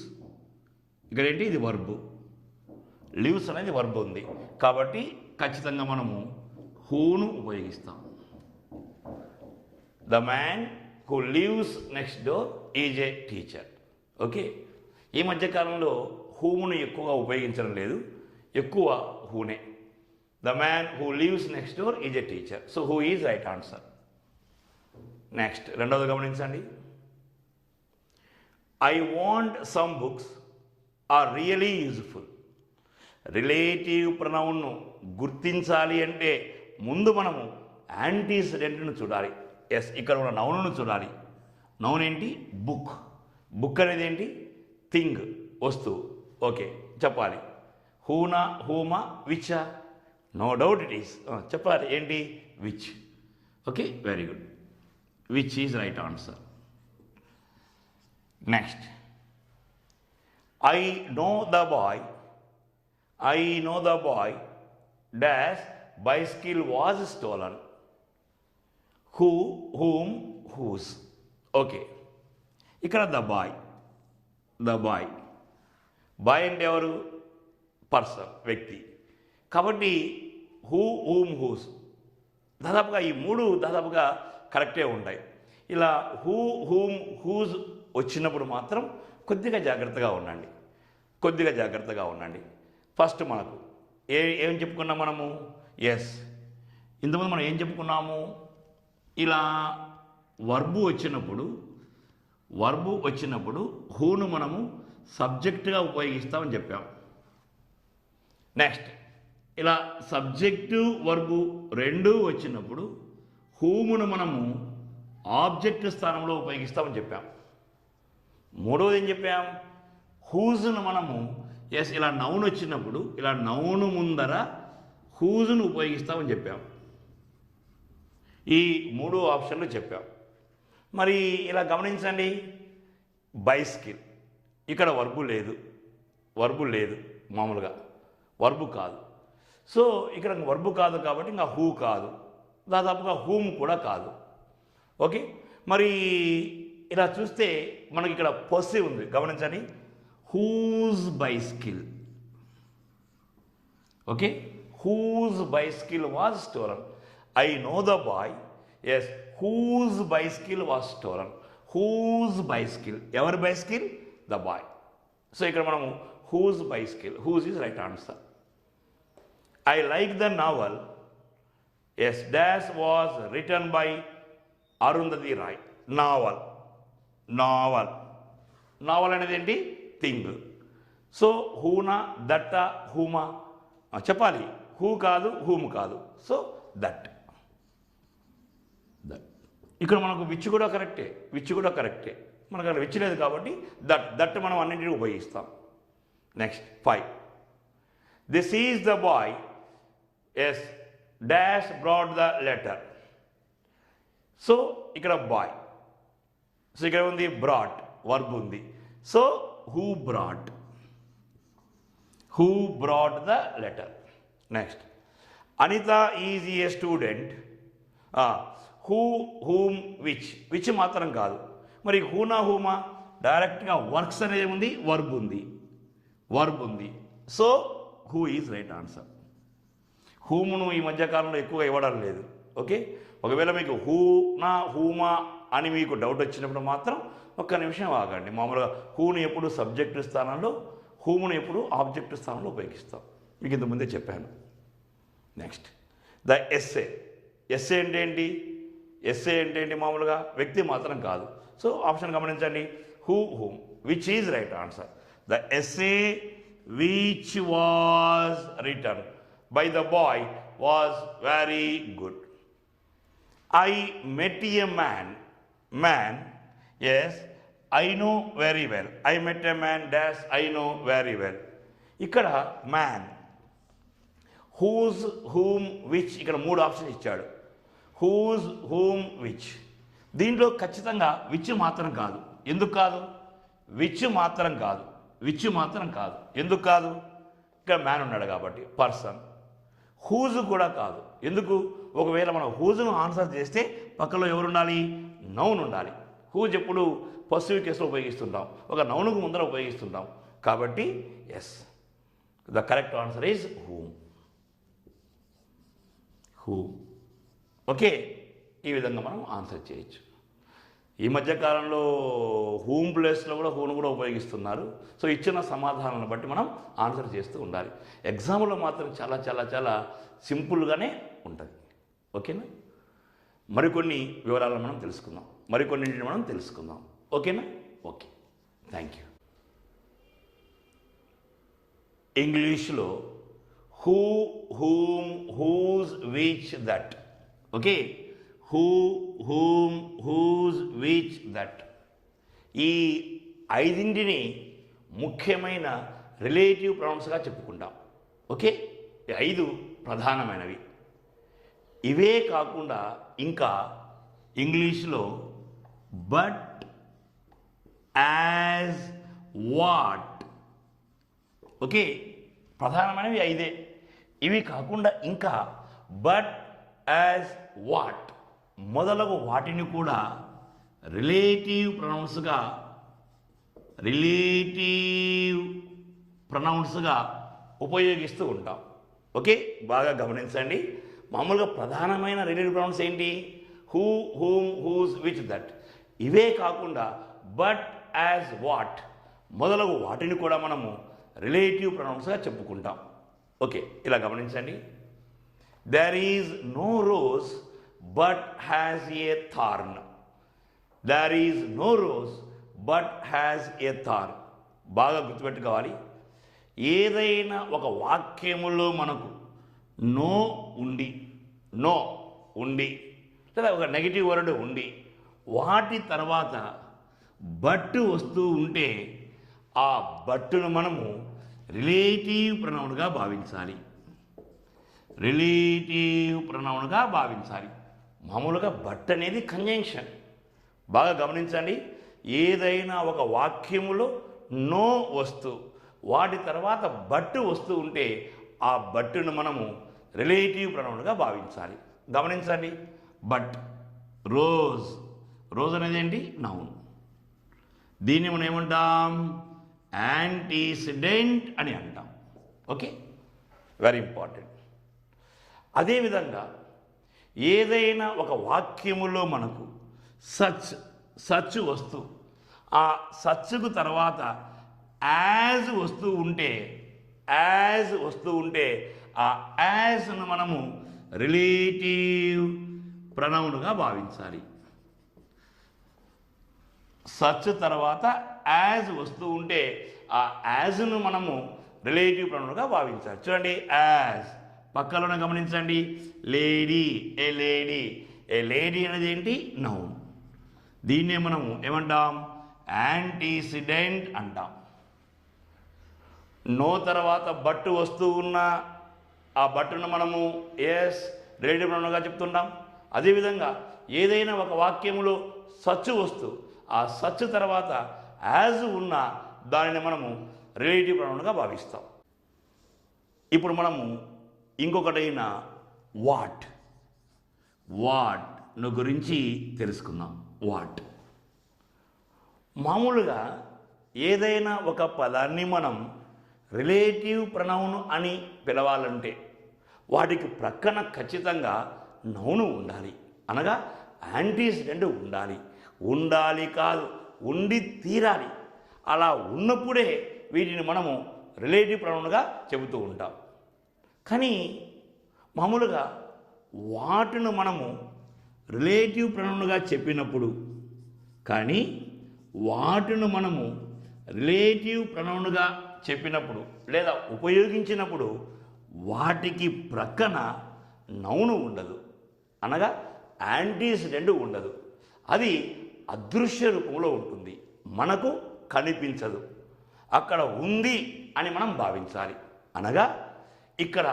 ఇక్కడ ఏంటి? ఇది వర్బు. లీవ్స్ అనేది వర్బ్ ఉంది కాబట్టి ఖచ్చితంగా మనము హూను ఉపయోగిస్తాం. The man who lives next door is a teacher. Okay, ఈ మధ్యకాలంలో హూమును ఎక్కువగా ఉపయోగించడం లేదు, ఎక్కువ హూనే. The man who lives next door is a teacher. So who is right answer. Next, రెండవది గమనించండి. I want some books are really useful. Relative ప్రొనౌన్ను గుర్తించాలి అంటే ముందు మనము యాంటీసిడెంట్ను చూడాలి. ఎస్, ఇక్కడ ఉన్న నౌన్ను చూడాలి. నౌన్ ఏంటి? బుక్ అనేది ఏంటి? థింగ్, వస్తువు. ఓకే, చెప్పాలి. హూనా, హూమా, విచా? No doubt it is. చెప్పాలి ఏంటి? Which. Okay, very good. Which is right answer. Next, I know the boy dash bicycle was stolen. Who, whom, whose. Okay, ఇక్కడ ద బాయ్ అంటే ఎవరు? పర్సన్, వ్యక్తి. కాబట్టి హూ, హూమ్, హూస్ దాదాపుగా ఈ మూడు దాదాపుగా కరెక్టే ఉంటాయి. ఇలా హూ, హూమ్, హూజ్ వచ్చినప్పుడు మాత్రం కొద్దిగా జాగ్రత్తగా ఉండండి. ఫస్ట్ మనకు ఏం చెప్పుకున్నాం మనము? ఎస్, ఇంతకుముందు మనం ఏం చెప్పుకున్నాము? ఇలా వర్బు వచ్చినప్పుడు హూను మనము సబ్జెక్టుగా ఉపయోగిస్తామని చెప్పాము. నెక్స్ట్, ఇలా సబ్జెక్టు వర్బు రెండూ వచ్చినప్పుడు హూమును మనము ఆబ్జెక్ట్ స్థానంలో ఉపయోగిస్తామని చెప్పాం. మూడవది ఏం చెప్పాం? హూజును మనము ఇలా నౌన్ వచ్చినప్పుడు ఇలా నౌను ముందర హూజును ఉపయోగిస్తామని చెప్పాం. ఈ 3 ఆప్షన్లు చెప్పాం. మరి ఇలా గమనించండి, బైస్కిల్ ఇక్కడ వర్బు లేదు మామూలుగా వర్బు కాదు. సో ఇక్కడ వర్బు కాదు కాబట్టి ఇంకా హూ కాదు, దాదాపుగా హూమ్ కూడా కాదు. ఓకే, మరి ఇలా చూస్తే మనకి ఇక్కడ పొస్సివ్ ఉంది, గమనించండి. Whose bicycle. Okay, whose bicycle was stolen. I know the boy. Yes, whose bicycle was stolen. Whose bicycle, ఎవరి బైస్కిల్? The boy. సో ఇక్కడ మనము whose bicycle, whose is right answer. I like the novel. Yes, dash was written by Arundhati Roy. Novel అనేది ఏంటి? Thing. So హూనా, దట్ట, హూమా చెప్పాలి. Who కాదు, whom కాదు. So that. ఇక్కడ మనకు విచ్ కూడా కరెక్టే. మనకు అక్కడ విచ్ లేదు కాబట్టి దట్ మనం అన్నింటినీ ఉపయోగిస్తాం. Next 5. This is the boy. Yes, dash brought the letter. So ఇక్కడ బాయ్. సో ఇక్కడ ఉంది బ్రాట్, వర్బ్ ఉంది. So who brought the letter. Next, Anita is a student. Whom, which మాత్రం కాదు. మరి హూనా, హూమా డైరెక్ట్గా వర్క్స్ అనేది ఉంది, వర్బ్ ఉంది. So who is right answer. హూమును ఈ మధ్యకాలంలో ఎక్కువగా ఇవ్వడం లేదు. ఓకే, ఒకవేళ మీకు హూనా, హూమా అని మీకు డౌట్ వచ్చినప్పుడు మాత్రం ఒక్క నిమిషం ఆగండి. మామూలుగా హూను ఎప్పుడు సబ్జెక్టు స్థానంలో, హూమును ఎప్పుడు ఆబ్జెక్టు స్థానంలో ఉపయోగిస్తాం. మీకు ఇంతకుముందే చెప్పాను. నెక్స్ట్, ద ఎస్సే అంటే ఏంటి? మామూలుగా వ్యక్తి మాత్రం కాదు. సో ఆప్షన్ గమనించండి, whom, which is right answer. The essay which was written by the boy was very good. I met a man, yes, I know very well. I met a man, dash, I know very well. ఇక్కడ man, whose, whom, which, ఇక్కడ 3 options ఇచ్చాడు. Whose, whom, which. దీంట్లో ఖచ్చితంగా which మాత్రం కాదు. ఎందుకు కాదు? Which మాత్రం కాదు. ఎందుకు కాదు? ఇక్కడ మ్యాన్ ఉన్నాడు కాబట్టి, పర్సన్. హూజు కూడా కాదు. ఎందుకు? ఒకవేళ మనం హూజును ఆన్సర్ చేస్తే పక్కలో ఎవరు ఉండాలి? నౌన్ ఉండాలి. హూజ్ ఎప్పుడు పసివ్ కేసులో ఉపయోగిస్తుంటాం, ఒక నౌనుకు ముందర ఉపయోగిస్తుంటాం. కాబట్టి yes, the correct answer is whom. Okay, ఈ విధంగా మనం ఆన్సర్ చేయొచ్చు. ఈ మధ్యకాలంలో హూమ్ ప్లేస్లో కూడా హూను కూడా ఉపయోగిస్తున్నారు. సో ఇచ్చిన సమాధానాలను బట్టి మనం ఆన్సర్ చేస్తూ ఉండాలి. ఎగ్జామ్లో మాత్రం చాలా చాలా చాలా సింపుల్గానే ఉంటుంది. ఓకేనా? మరికొన్ని వివరాలను మనం తెలుసుకుందాం. ఓకేనా? Okay, thank you. ఇంగ్లీష్లో who, whom, whose, which, that. Okay, who, whom, whose, which, that. ఈ 5 ముఖ్యమైన రిలేటివ్ ప్రొనౌన్స్గా చెప్పుకుంటాం. ఓకే, ఈ 5 ప్రధానమైనవి. ఇవే కాకుండా ఇంకా ఇంగ్లీష్లో బట్, యాజ్, వాట్. ఓకే, ప్రధానమైనవి 5. ఇవి కాకుండా ఇంకా బట్, యాజ్, వాట్ మొదలగు వాటిని కూడా రిలేటివ్ ప్రొనౌన్స్గా ఉపయోగిస్తూ ఉంటాం. ఓకే, బాగా గమనించండి. మామూలుగా ప్రధానమైన రిలేటివ్ ప్రొనౌన్స్ ఏంటి? Who, whom, whose, which, that. ఇవే కాకుండా బట్, యాజ్, వాట్ మొదలగు వాటిని కూడా మనము రిలేటివ్ ప్రొనౌన్స్గా చెప్పుకుంటాం. ఓకే, ఇలా గమనించండి. There is no rose but has a thorn. There is no rose but has a thorn. బాగా గుర్తుపెట్టుకోవాలి. ఏదైనా ఒక వాక్యములో మనకు నో ఉండి, నో ఉండి, లేదా ఒక నెగిటివ్ వర్డ్ ఉండి వాటి తర్వాత బట్ వస్తూ ఉంటే ఆ బట్టును మనము రిలేటివ్ ప్రొనౌన్గా భావించాలి. రిలేటివ్ ప్రొనౌన్గా భావించాలి. మామూలుగా బట్ అనేది కంజంక్షన్. బాగా గమనించండి, ఏదైనా ఒక వాక్యములో నో వస్తూ వాటి తర్వాత బట్టు వస్తూ ఉంటే ఆ బట్టును మనము రిలేటివ్ ప్రొనౌన్గా భావించాలి. గమనించండి, బట్, రోజ్, రోజ్ అనేది ఏంటి? నౌన్. దీన్ని మనం ఏమంటాం? యాంటీసిడెంట్ అని అంటాం. Okay, very important. అదేవిధంగా ఏదైనా ఒక వాక్యములో మనకు సచ్ వస్తూ ఆ సచ్కు తర్వాత యాజ్ వస్తూ ఉంటే ఆ యాజ్ను మనము రిలేటివ్ ప్రొనౌన్గా భావించాలి. సచ్ తర్వాత యాజ్ వస్తూ ఉంటే ఆ యాజ్ను మనము రిలేటివ్ ప్రొనౌన్గా భావించాలి. చూడండి, యాజ్ పక్కలోనే గమనించండి, లేడీ, ఏ లేడీ, ఏ లేడీ అనేది ఏంటి? నౌన్. దీన్నే మనము ఏమంటాం? యాంటీసిడెంట్ అంటాం. నో తర్వాత బట్టు వస్తూ ఉన్న ఆ బట్టును మనము ఎస్ రిలేటివ్ ప్రొనౌన్గా చెప్తుంటాం. అదేవిధంగా ఏదైనా ఒక వాక్యములో సచ్చు వస్తూ ఆ సచ్చు తర్వాత యాజ్ ఉన్న దానిని మనము రిలేటివ్ ప్రొనౌన్గా భావిస్తాం. ఇప్పుడు మనము ఇంకొకటైన వాట్ను గురించి తెలుసుకుందాం. వాట్ మామూలుగా ఏదైనా ఒక పదాన్ని మనం రిలేటివ్ ప్రొనౌన్ అని పిలవాలంటే వాటికి ప్రక్కన ఖచ్చితంగా నౌను ఉండాలి, అనగా యాంటీసిడెంట్ ఉండాలి కాదు, ఉండి తీరాలి. అలా ఉన్నప్పుడే వీటిని మనము రిలేటివ్ ప్రొనౌన్గా చెబుతూ ఉంటాం. కానీ మామూలుగా వాటిని మనము రిలేటివ్ ప్రొనౌన్గా చెప్పినప్పుడు కానీ వాటిని మనము రిలేటివ్ ప్రొనౌన్గా చెప్పినప్పుడు లేదా ఉపయోగించినప్పుడు వాటికి ప్రక్కన నౌను ఉండదు, అనగా యాంటీసిడెంట్ ఉండదు. అది అదృశ్య రూపంలో ఉంటుంది, మనకు కనిపించదు. అక్కడ ఉంది అని మనం భావించాలి. అనగా ఇక్కడ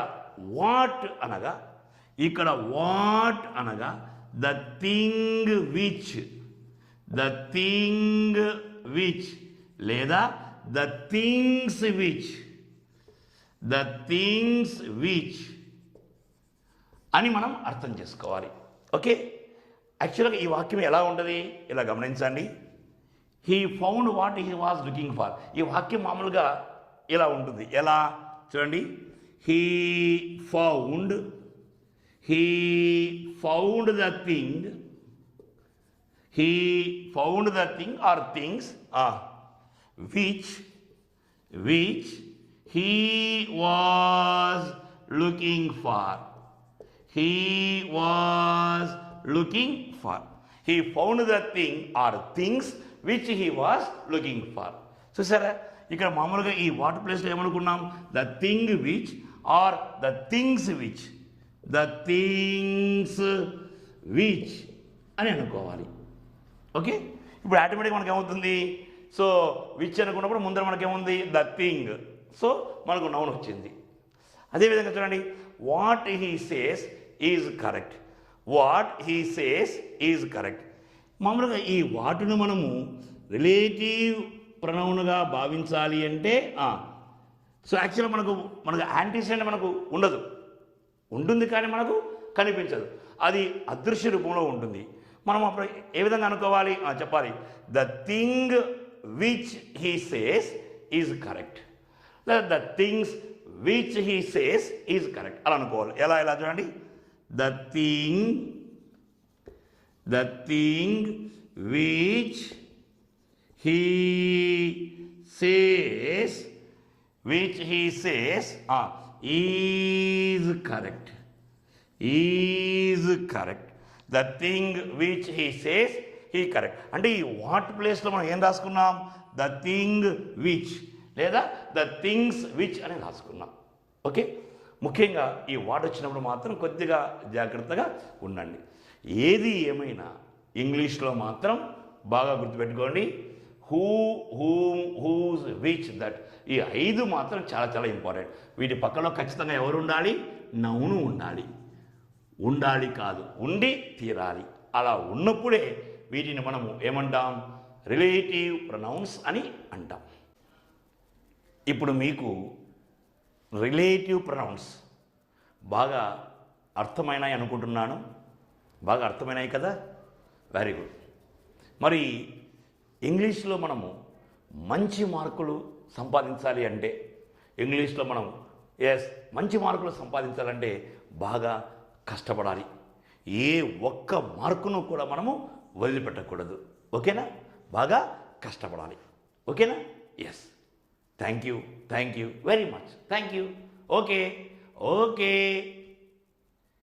వాట్ అనగా ద థింగ్ విచ్ లేదా ద థింగ్స్ విచ్ అని మనం అర్థం చేసుకోవాలి. ఓకే, యాక్చువల్గా ఈ వాక్యం ఎలా ఉంటుంది? ఇలా గమనించండి. He found what he was looking for. ఈ వాక్యం మామూలుగా ఇలా ఉంటుంది. ఎలా? చూడండి, he found the thing or things which he was looking for. He found the thing or things which he was looking for. చూసారా, ఇక్కడ మామూలుగా ఈ వాట్ ప్లేస్లో ఏమనుకున్నాం? The thing which are the things which అని అనుకోవాలి. ఓకే, ఇప్పుడు ఆటోమేటిక్గా మనకి ఏమవుతుంది? సో విచ్ అనుకున్నప్పుడు ముందర మనకేముంది? The thing. సో మనకు నౌన్ వచ్చింది. అదేవిధంగా చూడండి, what he says is correct. మామూలుగా ఈ వాటిని మనము రిలేటివ్ ప్రొనౌన్గా భావించాలి అంటే సో యాక్చువల్గా మనకు యాంటీసిడెంట్ మనకు ఉంటుంది కానీ మనకు కనిపించదు, అది అదృశ్య రూపంలో ఉంటుంది. మనం అప్పుడు ఏ విధంగా అనుకోవాలి? చెప్పాలి, the thing which he says is correct, లేదా the things which he says is correct అలా అనుకోవాలి. ఎలా చూడండి, the thing which he says is correct. The thing which he says he correct. అంటే ఈ వాట్ ప్లేస్లో మనం ఏం రాసుకున్నాం? ద థింగ్ విచ్ లేదా ద థింగ్స్ విచ్ అని రాసుకున్నాం. ఓకే, ముఖ్యంగా ఈ వార్డ్ వచ్చినప్పుడు మాత్రం కొద్దిగా జాగ్రత్తగా ఉండండి. ఏది ఏమైనా ఇంగ్లీష్లో మాత్రం బాగా గుర్తుపెట్టుకోండి. Who, whom, whose, which, that, ఈ 5 మాత్రం చాలా చాలా ఇంపార్టెంట్. వీటి పక్కలో ఖచ్చితంగా ఎవరు ఉండాలి? నౌను ఉండాలి. ఉండాలి కాదు, ఉండి తీరాలి. అలా ఉన్నప్పుడే వీటిని మనము ఏమంటాం? రిలేటివ్ ప్రొనౌన్స్ అని అంటాం. ఇప్పుడు మీకు రిలేటివ్ ప్రొనౌన్స్ బాగా అర్థమైనాయి అనుకుంటున్నాను. బాగా అర్థమైనాయి కదా? Very good. మరి ఇంగ్లీష్లో మనము మంచి మార్కులు సంపాదించాలి అంటే, ఇంగ్లీష్లో మనం మంచి మార్కులు సంపాదించాలంటే బాగా కష్టపడాలి. ఏ ఒక్క మార్కును కూడా మనము వదిలిపెట్టకూడదు. ఓకేనా? బాగా కష్టపడాలి. ఓకేనా? Yes. Thank you very much. Thank you. Okay.